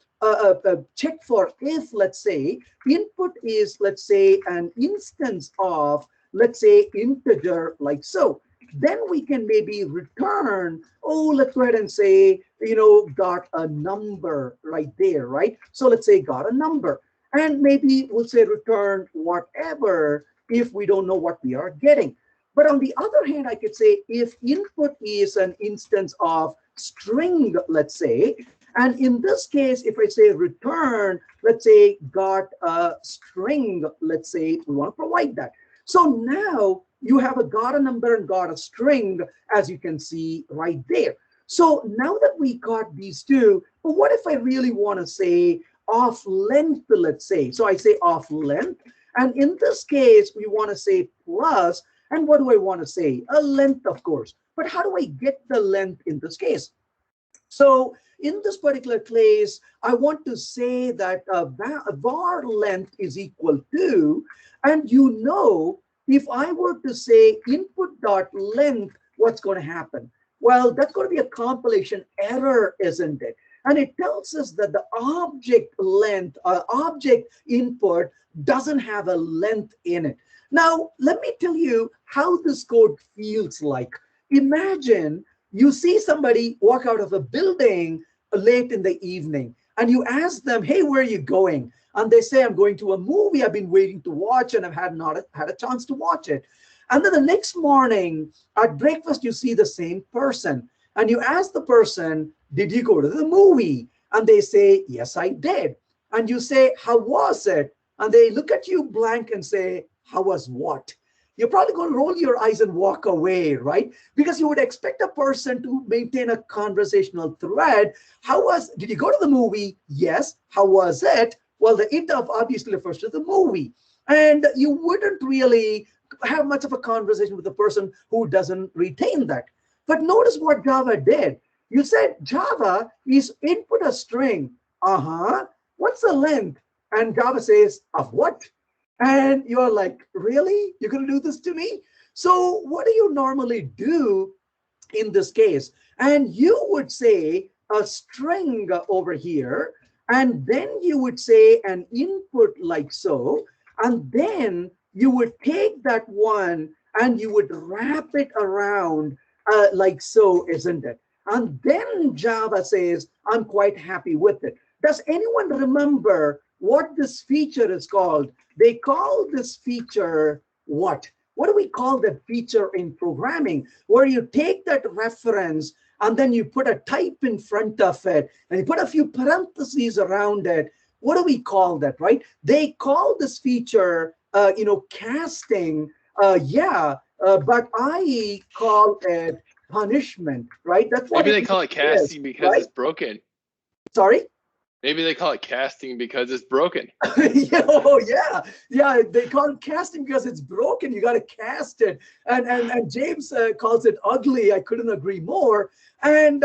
check for if, let's say, input is, let's say, an instance of, let's say, integer like so, then we can maybe return, oh, let's go ahead and say, got a number right there, right? So let's say got a number. And maybe we'll say return whatever if we don't know what we are getting. But on the other hand, I could say if input is an instance of string, let's say, and in this case, if I say return, let's say got a string, let's say we want to provide that. So now you have a got a number and got a string, as you can see right there. So now that we got these two, but what if I really want to say of length, let's say? So I say of length. And in this case, we want to say plus. And what do I want to say? A length, of course. But how do I get the length in this case? So in this particular case, I want to say that var length is equal to, and if I were to say input dot length, what's going to happen? Well, that's going to be a compilation error, isn't it? And it tells us that the object length, object input doesn't have a length in it. Now, let me tell you how this code feels like. Imagine you see somebody walk out of a building late in the evening, and you ask them, hey, where are you going? And they say, I'm going to a movie I've been waiting to watch, and I've not had a chance to watch it. And then the next morning at breakfast, you see the same person, and you ask the person, did you go to the movie? And they say, yes, I did. And you say, how was it? And they look at you blank and say, how was what? You're probably going to roll your eyes and walk away, right? Because you would expect a person to maintain a conversational thread. Did you go to the movie? Yes. How was it? Well, the it of obviously refers to the movie. And you wouldn't really have much of a conversation with the person who doesn't retain that. But notice what Java did. You said Java is input a string. What's the length? And Java says, of what? And you're like, really? You're going to do this to me? So what do you normally do in this case? And you would say a string over here, and then you would say an input like so, and then you would take that one and you would wrap it around like so, isn't it? And then Java says, I'm quite happy with it. Does anyone remember what this feature is called? They call this feature what? What do we call that feature in programming? Where you take that reference and then you put a type in front of it and you put a few parentheses around it. What do we call that, right? They call this feature, casting. Yeah, but I call it punishment, right? That's what Maybe it they call it is, casting because right? it's broken. Sorry? Maybe they call it casting because it's broken. Oh yeah, yeah. They call it casting because it's broken. You got to cast it, and James calls it ugly. I couldn't agree more. And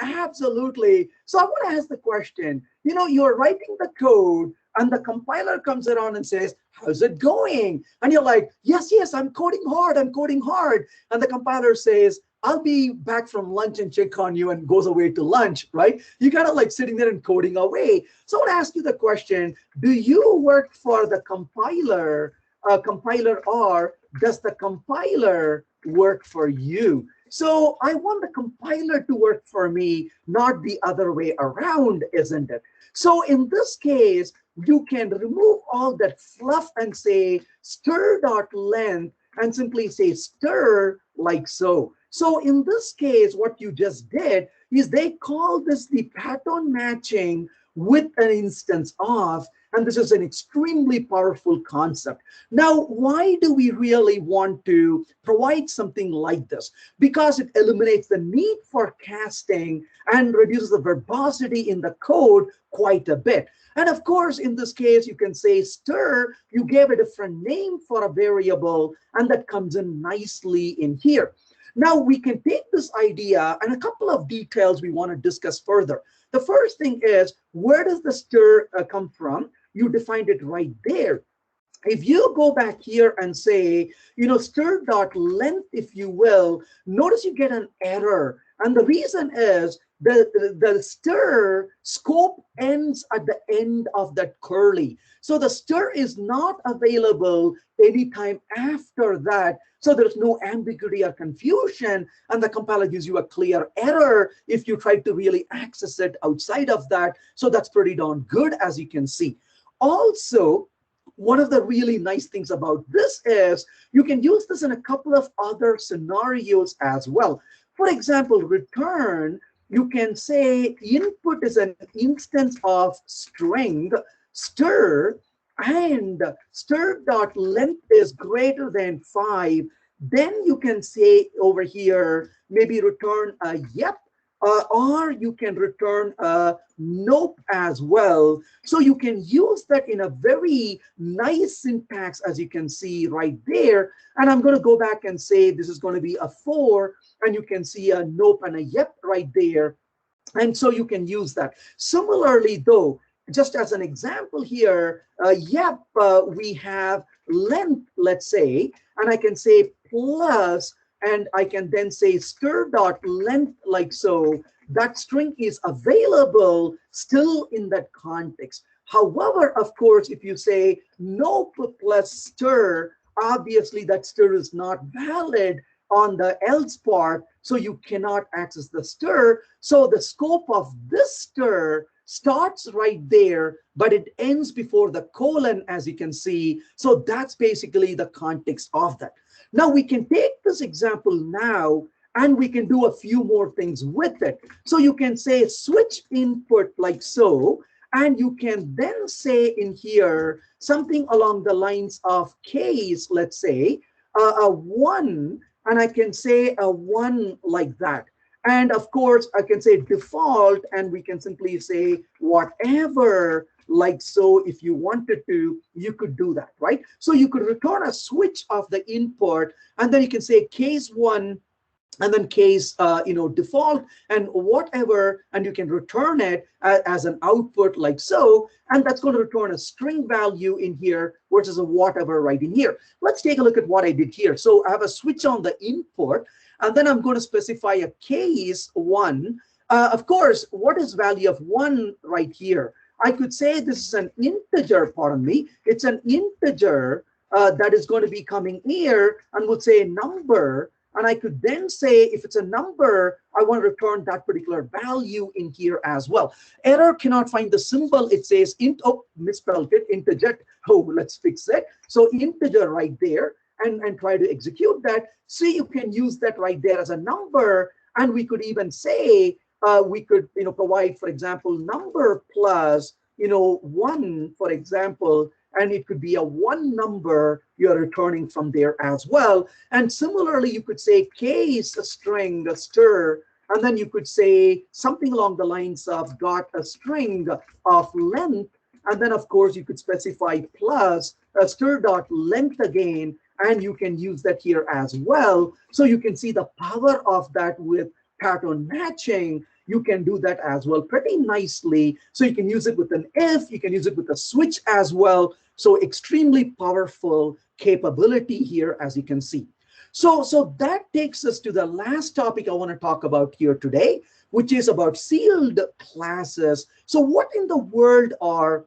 absolutely. So I want to ask the question. You're writing the code, and the compiler comes around and says, "How's it going?" And you're like, "Yes, yes, I'm coding hard. I'm coding hard." And the compiler says, "I'll be back from lunch and check on you," and goes away to lunch, right? You kind of like sitting there and coding away. So I want to ask you the question, do you work for the compiler, or does the compiler work for you? So I want the compiler to work for me, not the other way around, isn't it? So in this case, you can remove all that fluff and say stir.length and simply say stir like so. So in this case, what you just did is they call this the pattern matching with an instance of, and this is an extremely powerful concept. Now, why do we really want to provide something like this? Because it eliminates the need for casting and reduces the verbosity in the code quite a bit. And of course, in this case, you can say stir, you gave a different name for a variable, and that comes in nicely in here. Now we can take this idea and a couple of details we want to discuss further. The first thing is, where does the stir come from? You defined it right there. If you go back here and say, stir.length, if you will, notice you get an error. And the reason is the stir scope ends at the end of that curly. So the stir is not available anytime after that. So there's no ambiguity or confusion, and the compiler gives you a clear error if you try to really access it outside of that. So that's pretty darn good, as you can see. Also, one of the really nice things about this is you can use this in a couple of other scenarios as well. For example, return, you can say input is an instance of string stir, and stir.length is greater than 5. Then you can say over here, maybe return a yep, or you can return a nope as well. So you can use that in a very nice syntax, as you can see right there. And I'm going to go back and say this is going to be a 4, and you can see a nope and a yep right there. And so you can use that. Similarly, though, just as an example here, we have length, let's say, and I can say plus, and I can then say stir.length like so. That string is available still in that context. However, of course, if you say nope plus stir, obviously that stir is not valid on the else part, so you cannot access the stir. So the scope of this stir starts right there, but it ends before the colon, as you can see. So that's basically the context of that. Now we can take this example now, and we can do a few more things with it. So you can say switch input like so, and you can then say in here something along the lines of case, let's say, a 1, and I can say a 1 like that. And of course, I can say default, and we can simply say whatever, like so. If you wanted to, you could do that, right? So you could return a switch of the input, and then you can say case 1, and then case default and whatever, and you can return it as an output like so, and that's going to return a string value in here versus a whatever right in here. Let's take a look at what I did here. So I have a switch on the input, and then I'm going to specify a case 1. Of course, what is value of 1 right here? I could say this is an integer, pardon me. It's an integer that is going to be coming here, and would say number. And I could then say, if it's a number, I want to return that particular value in here as well. Error cannot find the symbol. It says int, oh, misspelled it, integer. Oh, let's fix it. So integer right there, and try to execute that. So you can use that right there as a number. And we could even say, we could provide, for example, number plus 1, for example, and it could be a one number you're returning from there as well. And similarly, you could say K is a string, a stir, and then you could say something along the lines of got a string of length, and then of course you could specify plus a stir dot length again, and you can use that here as well. So you can see the power of that with pattern matching. You can do that as well pretty nicely. So you can use it with an if, you can use it with a switch as well. So extremely powerful capability here, as you can see. So that takes us to the last topic I want to talk about here today, which is about sealed classes. So what in the world are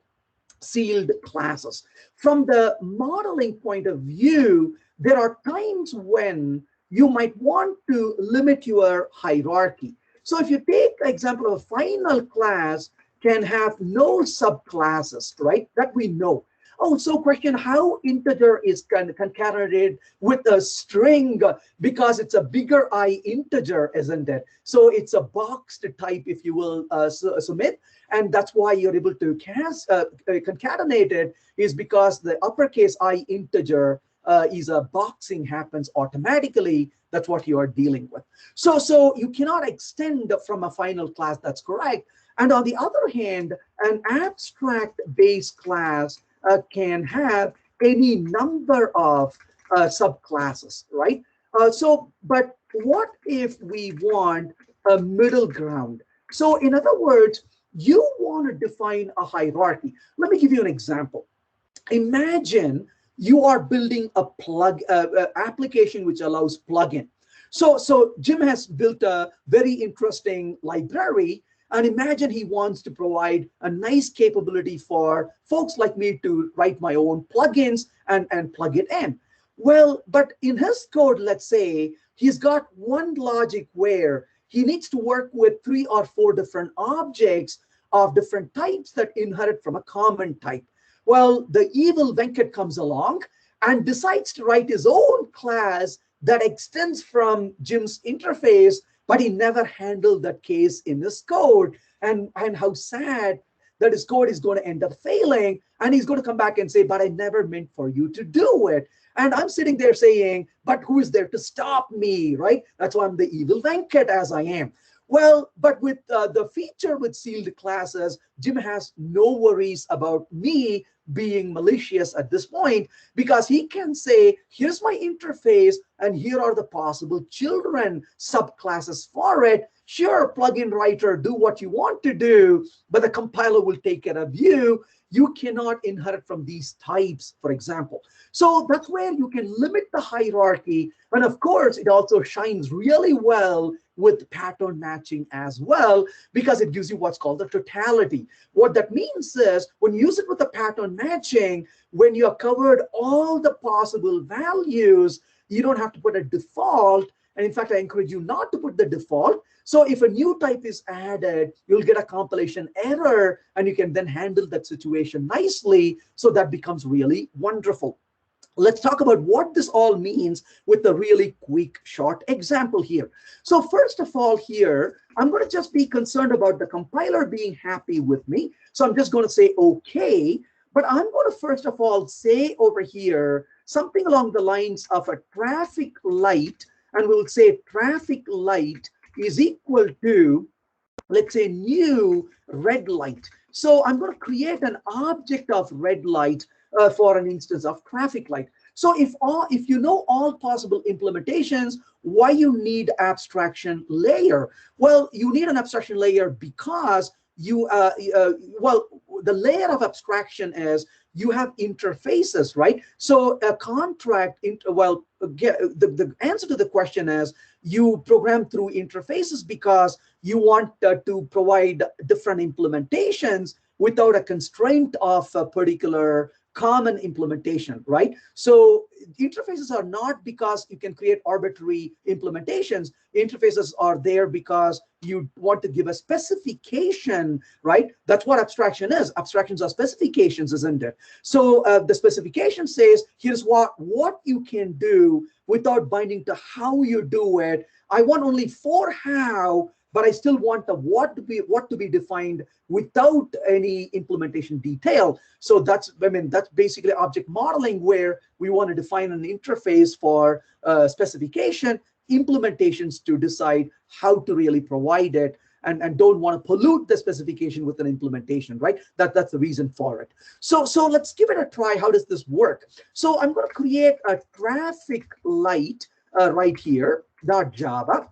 sealed classes? From the modeling point of view, there are times when you might want to limit your hierarchy. So if you take the example of a final class can have no subclasses, right? That we know. Oh, so question, how integer is concatenated with a string, because it's a bigger I integer, isn't it? So it's a boxed type, if you will, Sumit. And that's why you're able to concatenate it, is because the uppercase I integer is a boxing happens automatically. That's what you are dealing with. So you cannot extend from a final class, that's correct. And on the other hand, an abstract base class can have any number of subclasses, right? But what if we want a middle ground? So in other words, you want to define a hierarchy. Let me give you an example. Imagine you are building a application which allows plugin. So Jim has built a very interesting library, and imagine he wants to provide a nice capability for folks like me to write my own plugins and plug it in. Well, but in his code, let's say he's got one logic where he needs to work with 3 or 4 different objects of different types that inherit from a common type. Well, the evil Venkat comes along and decides to write his own class that extends from Jim's interface, but he never handled that case in his code. And how sad that his code is going to end up failing. And he's going to come back and say, but I never meant for you to do it. And I'm sitting there saying, but who is there to stop me, right? That's why I'm the evil Venkat as I am. Well, but with the feature with sealed classes, Jim has no worries about me being malicious at this point, because he can say, here's my interface, and here are the possible children subclasses for it. Sure, plugin writer, do what you want to do, but the compiler will take care of you. You cannot inherit from these types, for example. So that's where you can limit the hierarchy. And of course, it also shines really well with pattern matching as well, because it gives you what's called the totality. What that means is when you use it with the pattern matching, when you have covered all the possible values, you don't have to put a default. And in fact, I encourage you not to put the default. So if a new type is added, you'll get a compilation error, and you can then handle that situation nicely. So that becomes really wonderful. Let's talk about what this all means with a really quick, short example here. So first of all here, I'm going to just be concerned about the compiler being happy with me. So I'm just going to say, OK. But I'm going to first of all say over here something along the lines of a traffic light. And we'll say traffic light is equal to, let's say, new red light. So I'm going to create an object of red light for an instance of traffic light. So if you know all possible implementations, why you need abstraction layer? Well, you need an abstraction layer because well, the layer of abstraction is you have interfaces, right? So a contract, the answer to the question is you program through interfaces because you want to provide different implementations without a constraint of a particular common implementation, right? So interfaces are not because you can create arbitrary implementations. Interfaces are there because you want to give a specification, right? That's what abstraction is. Abstractions are specifications, isn't it? So the specification says, here's what you can do without binding to how you do it. I want only for how, but I still want the what to be defined without any implementation detail. So that's basically object modeling, where we want to define an interface for specification, implementations to decide how to really provide it, and don't want to pollute the specification with an implementation, right? That's the reason for it. So let's give it a try. How does this work? So I'm going to create a traffic light right here, .java.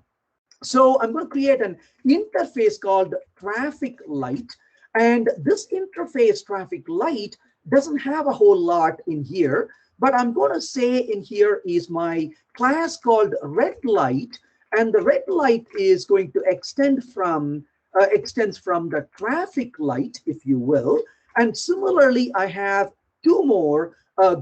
So I'm going to create an interface called traffic light. And this interface traffic light doesn't have a whole lot in here, but I'm going to say in here is my class called red light. And the red light is going to extends from the traffic light, if you will. And similarly, I have two more,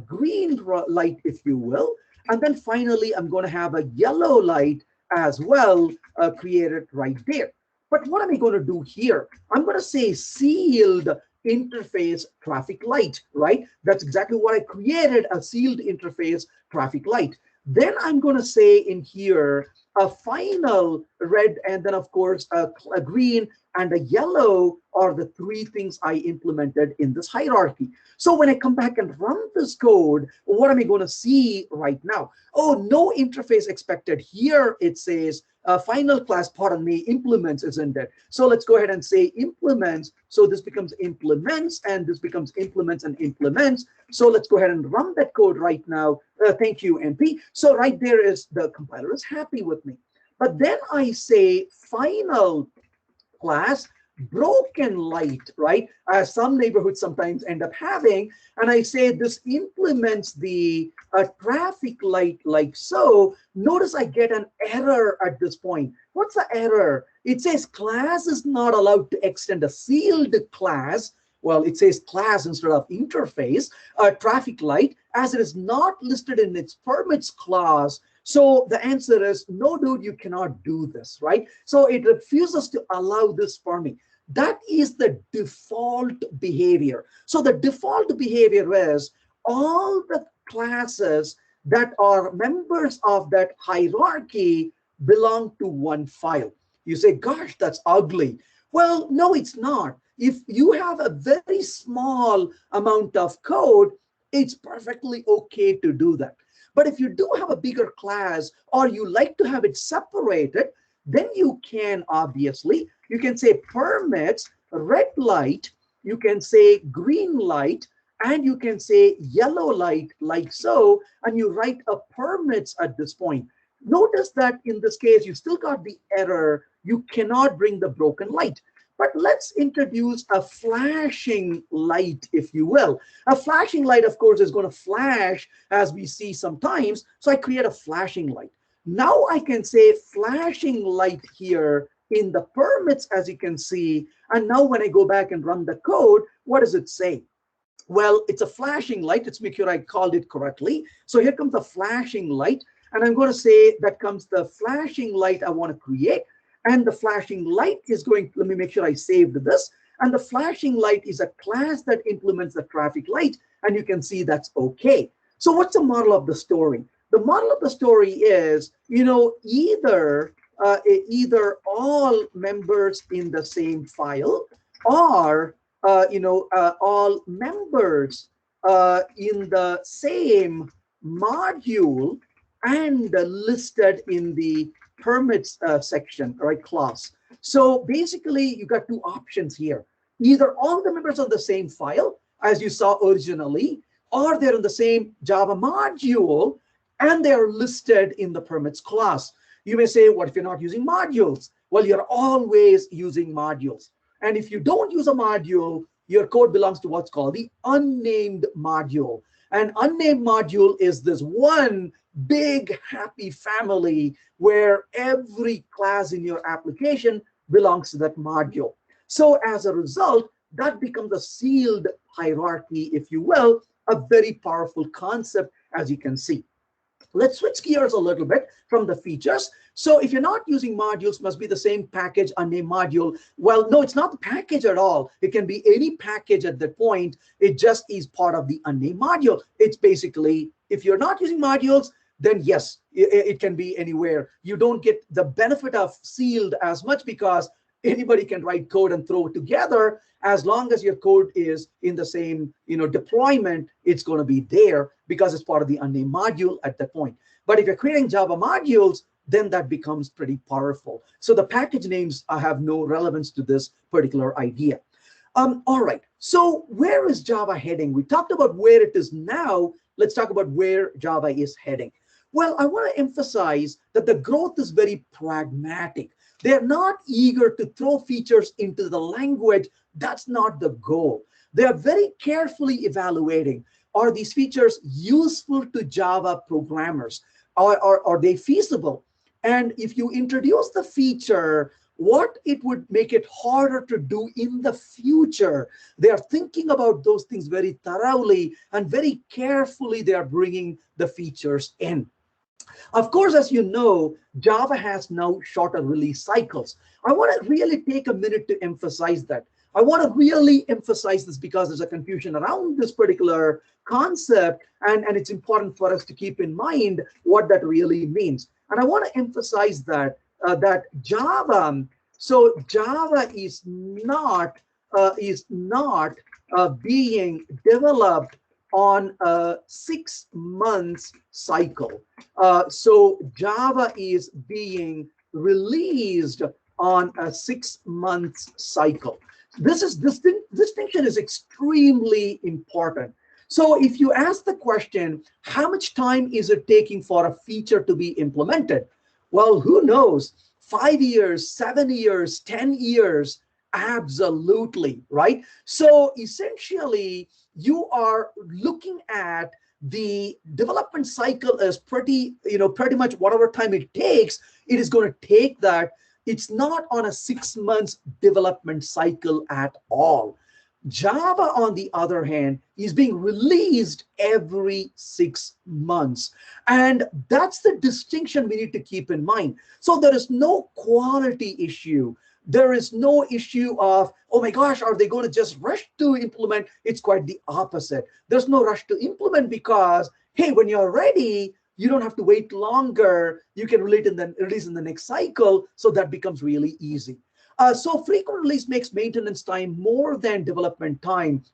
green light, if you will. And then finally, I'm going to have a yellow light as well, created right there. But what am I going to do here? I'm going to say sealed interface traffic light, right? That's exactly what I created, a sealed interface traffic light. Then I'm going to say in here a final red, and then of course a green and a yellow are the three things I implemented in this hierarchy. So when I come back and run this code, what am I going to see right now? Oh, no interface expected. Here it says final class, pardon me, implements, isn't it? So let's go ahead and say implements. So this becomes implements, and this becomes implements and implements. So let's go ahead and run that code right now. Thank you, NP. So right there is the compiler is happy with me. But then I say final class broken light, right? As some neighborhoods sometimes end up having, and I say this implements the traffic light like so. Notice I get an error at this point. What's the error? It says class is not allowed to extend a sealed class. Well, it says class instead of interface, traffic light, as it is not listed in its permits clause. So the answer is no, dude, you cannot do this, right? So it refuses to allow this for me. That is the default behavior. So the default behavior is all the classes that are members of that hierarchy belong to one file. You say, gosh, that's ugly. Well, no, it's not. If you have a very small amount of code, it's perfectly okay to do that. But if you do have a bigger class, or you like to have it separated, then you can obviously, you can say permits red light, you can say green light, and you can say yellow light like so, and you write a permits at this point. Notice that in this case, you still got the error. You cannot bring the broken light. But let's introduce a flashing light, if you will. A flashing light, of course, is going to flash as we see sometimes. So I create a flashing light. Now I can say flashing light here in the permits, as you can see. And now when I go back and run the code, what does it say? Well, it's a flashing light. Let's make sure I called it correctly. So here comes the flashing light. And I'm going to say that comes the flashing light I want to create. And the flashing light is going, let me make sure I saved this. And the flashing light is a class that implements the traffic light. And you can see that's okay. So what's the moral of the story? The moral of the story is, either all members in the same file, or, all members in the same module and listed in the permits section, right, class. So basically, you got two options here. Either all the members of the same file, as you saw originally, or they're in the same Java module, and they're listed in the permits class. You may say, what if you're not using modules? Well, you're always using modules. And if you don't use a module, your code belongs to what's called the unnamed module. An unnamed module is this one big happy family where every class in your application belongs to that module. So as a result, that becomes a sealed hierarchy, if you will, a very powerful concept, as you can see. Let's switch gears a little bit from the features. So if you're not using modules, must be the same package, unnamed module. Well, no, it's not the package at all. It can be any package at that point. It just is part of the unnamed module. It's basically, if you're not using modules, then yes, it can be anywhere. You don't get the benefit of sealed as much because anybody can write code and throw it together. As long as your code is in the same deployment, it's going to be there because it's part of the unnamed module at that point. But if you're creating Java modules, then that becomes pretty powerful. So the package names have no relevance to this particular idea. All right, so where is Java heading? We talked about where it is now. Let's talk about where Java is heading. Well, I want to emphasize that the growth is very pragmatic. They're not eager to throw features into the language. That's not the goal. They are very carefully evaluating, are these features useful to Java programmers? Are they feasible? And if you introduce the feature, what it would make it harder to do in the future. They are thinking about those things very thoroughly and very carefully. They are bringing the features in. Of course, as you know, Java has now shorter release cycles. I want to really take a minute to emphasize that. I want to really emphasize this because there's a confusion around this particular concept, and it's important for us to keep in mind what that really means. And I want to emphasize that Java, so Java is not being developed on a 6 months cycle. So Java is being released on a 6 months cycle. This distinction is extremely important. So if you ask the question, how much time is it taking for a feature to be implemented? Well, who knows? 5 years, 7 years, 10 years, absolutely, right? So essentially, you are looking at the development cycle as pretty much whatever time it takes, it is going to take that. It's not on a 6 months development cycle at all. Java, on the other hand, is being released every 6 months. And that's the distinction we need to keep in mind. So there is no quality issue. There is no issue of, oh my gosh, are they going to just rush to implement? It's quite the opposite. There's no rush to implement because, hey, when you're ready, you don't have to wait longer. You can release in the next cycle. So that becomes really easy. So frequent release makes maintenance time more than development time.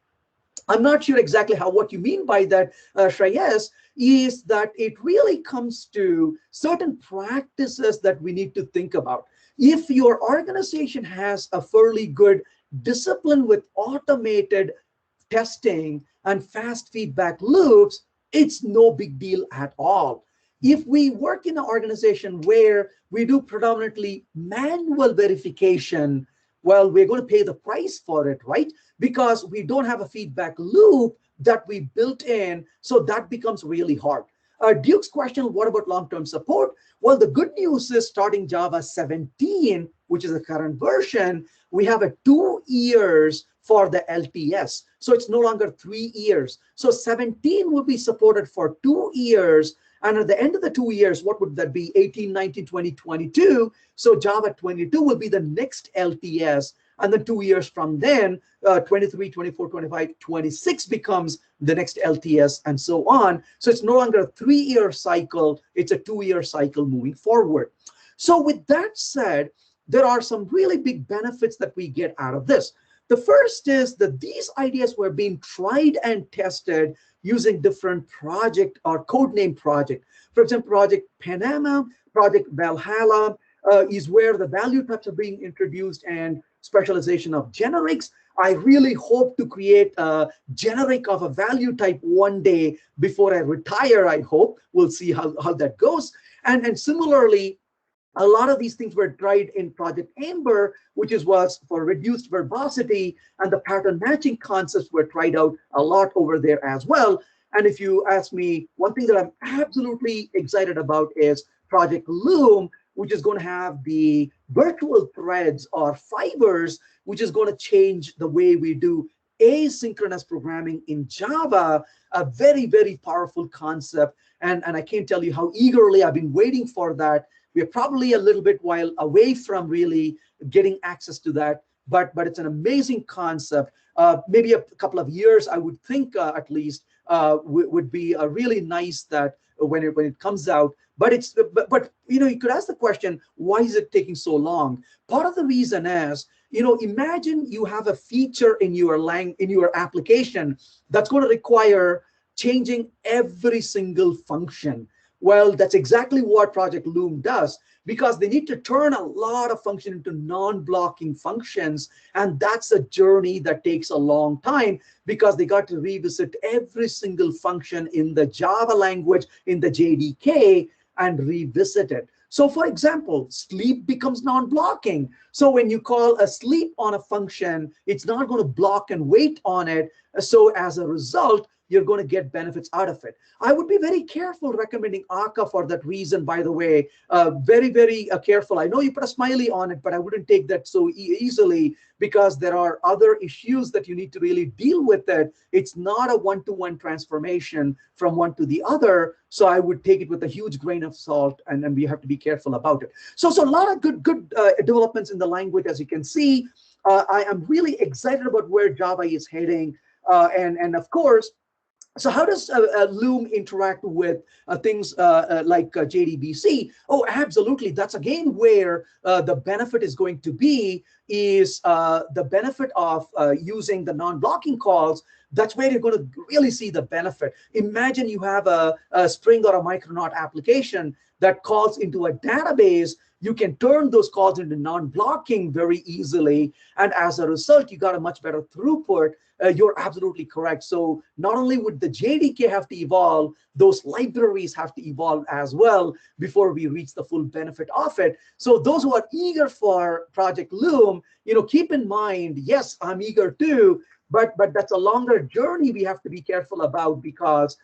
I'm not sure exactly what you mean by that, Shreyas, is that it really comes to certain practices that we need to think about. If your organization has a fairly good discipline with automated testing and fast feedback loops, it's no big deal at all. If we work in an organization where we do predominantly manual verification, well, we're going to pay the price for it, right? Because we don't have a feedback loop that we built in, so that becomes really hard. Duke's question, what about long-term support? Well, the good news is starting Java 17, which is the current version, we have a 2 years for the LTS. So it's no longer 3 years. So 17 will be supported for 2 years. And at the end of the 2 years, what would that be? 18, 19, 20, 22. So Java 22 will be the next LTS. And then 2 years from then, 23, 24, 25, 26 becomes the next LTS and so on. So it's no longer a 3-year cycle. It's a 2-year cycle moving forward. So with that said, there are some really big benefits that we get out of this. The first is that these ideas were being tried and tested using different project or codename project. For example, Project Panama, Project Valhalla is where the value types are being introduced and specialization of generics. I really hope to create a generic of a value type one day before I retire, I hope. We'll see how that goes. And similarly, a lot of these things were tried in Project Amber, which was for reduced verbosity, and the pattern matching concepts were tried out a lot over there as well. And if you ask me, one thing that I'm absolutely excited about is Project Loom, which is going to have the virtual threads or fibers, which is going to change the way we do asynchronous programming in Java, a very, very powerful concept. And I can't tell you how eagerly I've been waiting for that. We're probably a little bit while away from really getting access to that, but it's an amazing concept. Maybe a couple of years, I would think at least, would be really nice that when it comes out. But you could ask the question, why is it taking so long? Part of the reason is, imagine you have a feature in your application that's going to require changing every single function. Well, that's exactly what Project Loom does, because they need to turn a lot of function into non-blocking functions. And that's a journey that takes a long time, because they got to revisit every single function in the Java language, in the JDK, and revisit it. So for example, sleep becomes non-blocking. So when you call a sleep on a function, it's not going to block and wait on it. So as a result, you're going to get benefits out of it. I would be very careful recommending Akka for that reason, by the way. Very, very careful. I know you put a smiley on it, but I wouldn't take that so easily, because there are other issues that you need to really deal with it. It's not a one-to-one transformation from one to the other. So I would take it with a huge grain of salt, and we have to be careful about it. So a lot of good developments in the language, as you can see. I am really excited about where Java is heading. And of course, so how does Loom interact with things like JDBC? Oh, absolutely. That's again where the benefit is going to be, is the benefit of using the non-blocking calls. That's where you're going to really see the benefit. Imagine you have a Spring or a Micronaut application that calls into a database. You can turn those calls into non-blocking very easily. And as a result, you got a much better throughput. You're absolutely correct. So not only would the JDK have to evolve, those libraries have to evolve as well before we reach the full benefit of it. So those who are eager for Project Loom, keep in mind, yes, I'm eager too, but that's a longer journey we have to be careful about, because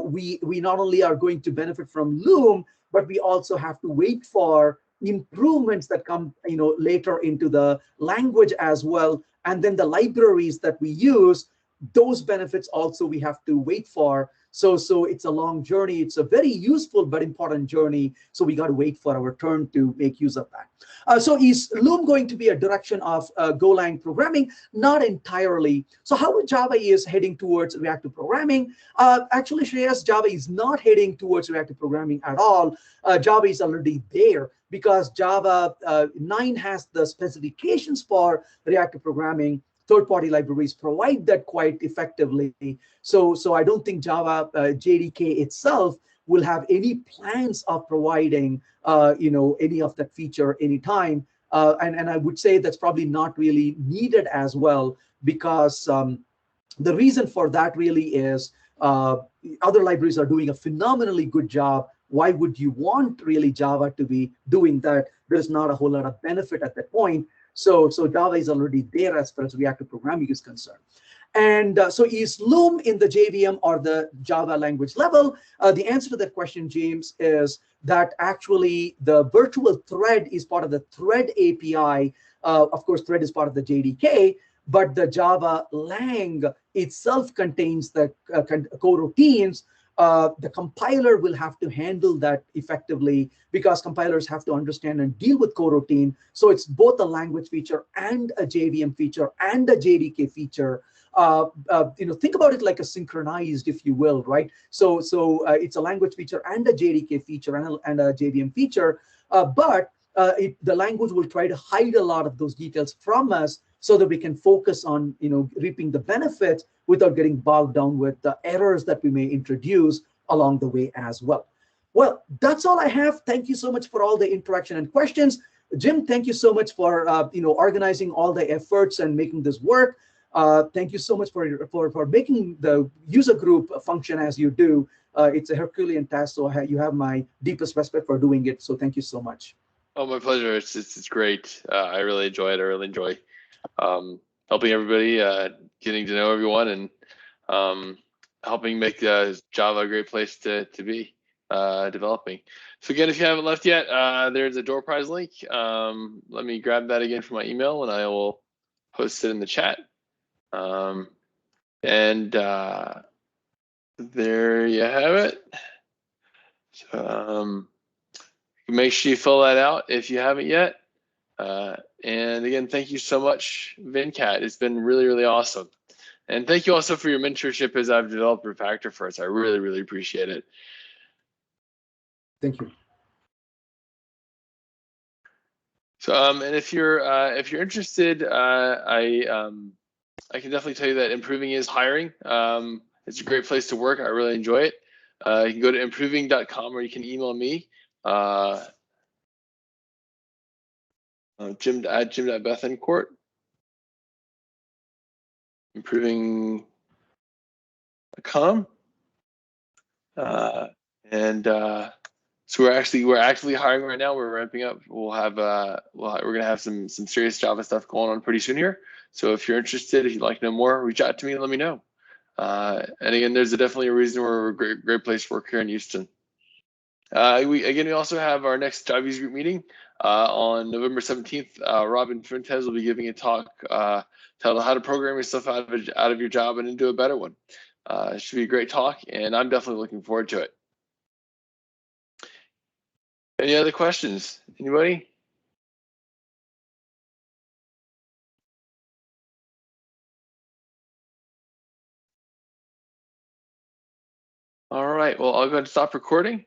we not only are going to benefit from Loom, but we also have to wait for improvements that come later into the language as well. And then the libraries that we use, those benefits also we have to wait for. So it's a long journey. It's a very useful but important journey. So we got to wait for our turn to make use of that. So is Loom going to be a direction of Golang programming? Not entirely. So how Java is heading towards reactive programming? Actually, Shreyas, Java is not heading towards reactive programming at all. Java is already there, because Java 9 has the specifications for reactive programming. Third-party libraries provide that quite effectively. So I don't think Java JDK itself will have any plans of providing any of that feature anytime. And I would say that's probably not really needed as well, because the reason for that really is other libraries are doing a phenomenally good job. Why would you want really Java to be doing that? There's not a whole lot of benefit at that point. So Java is already there as far as reactive programming is concerned. And so is Loom in the JVM or the Java language level? The answer to that question, James, is that actually the virtual thread is part of the thread API. Of course, thread is part of the JDK, but the Java lang itself contains the coroutines. The compiler will have to handle that effectively, because compilers have to understand and deal with coroutine. So it's both a language feature and a JVM feature and a JDK feature. Think about it like a synchronized, if you will, right? So it's a language feature and a JDK feature and a JVM feature, but the language will try to hide a lot of those details from us, so that we can focus on reaping the benefits without getting bogged down with the errors that we may introduce along the way as well. Well, that's all I have. Thank you so much for all the interaction and questions. Jim, thank you so much for organizing all the efforts and making this work. Thank you so much for making the user group function as you do. It's a Herculean task, so you have my deepest respect for doing it. So thank you so much. Oh, my pleasure. It's great. I really enjoy it. I really enjoy helping everybody, getting to know everyone, and helping make Java a great place to be developing. So again, if you haven't left yet, there's a door prize link. Let me grab that again from my email, and I will post it in the chat. And there you have it. So make sure you fill that out if you haven't yet. And again, thank you so much, Venkat. It's been really, really awesome. And thank you also for your mentorship as I've developed Refactor for us. I really, really appreciate it. Thank you. So, and if you're interested, I can definitely tell you that Improving is hiring. It's a great place to work. I really enjoy it. You can go to improving.com, or you can email me, Jim@Bethencourt. Improving.com, so we're actively hiring right now. We're ramping up. We're gonna have some serious Java stuff going on pretty soon here. So if you're interested, if you'd like to know more, reach out to me and let me know. And again, there's definitely a reason we're a great place to work here in Houston. We also have our next Java user group meeting on November 17th. Robin Fuentes will be giving a talk titled "How to Program Yourself Out of Your Job and Into a Better One." It should be a great talk, and I'm definitely looking forward to it. Any other questions? Anybody? All right. Well, I'll go ahead and stop recording.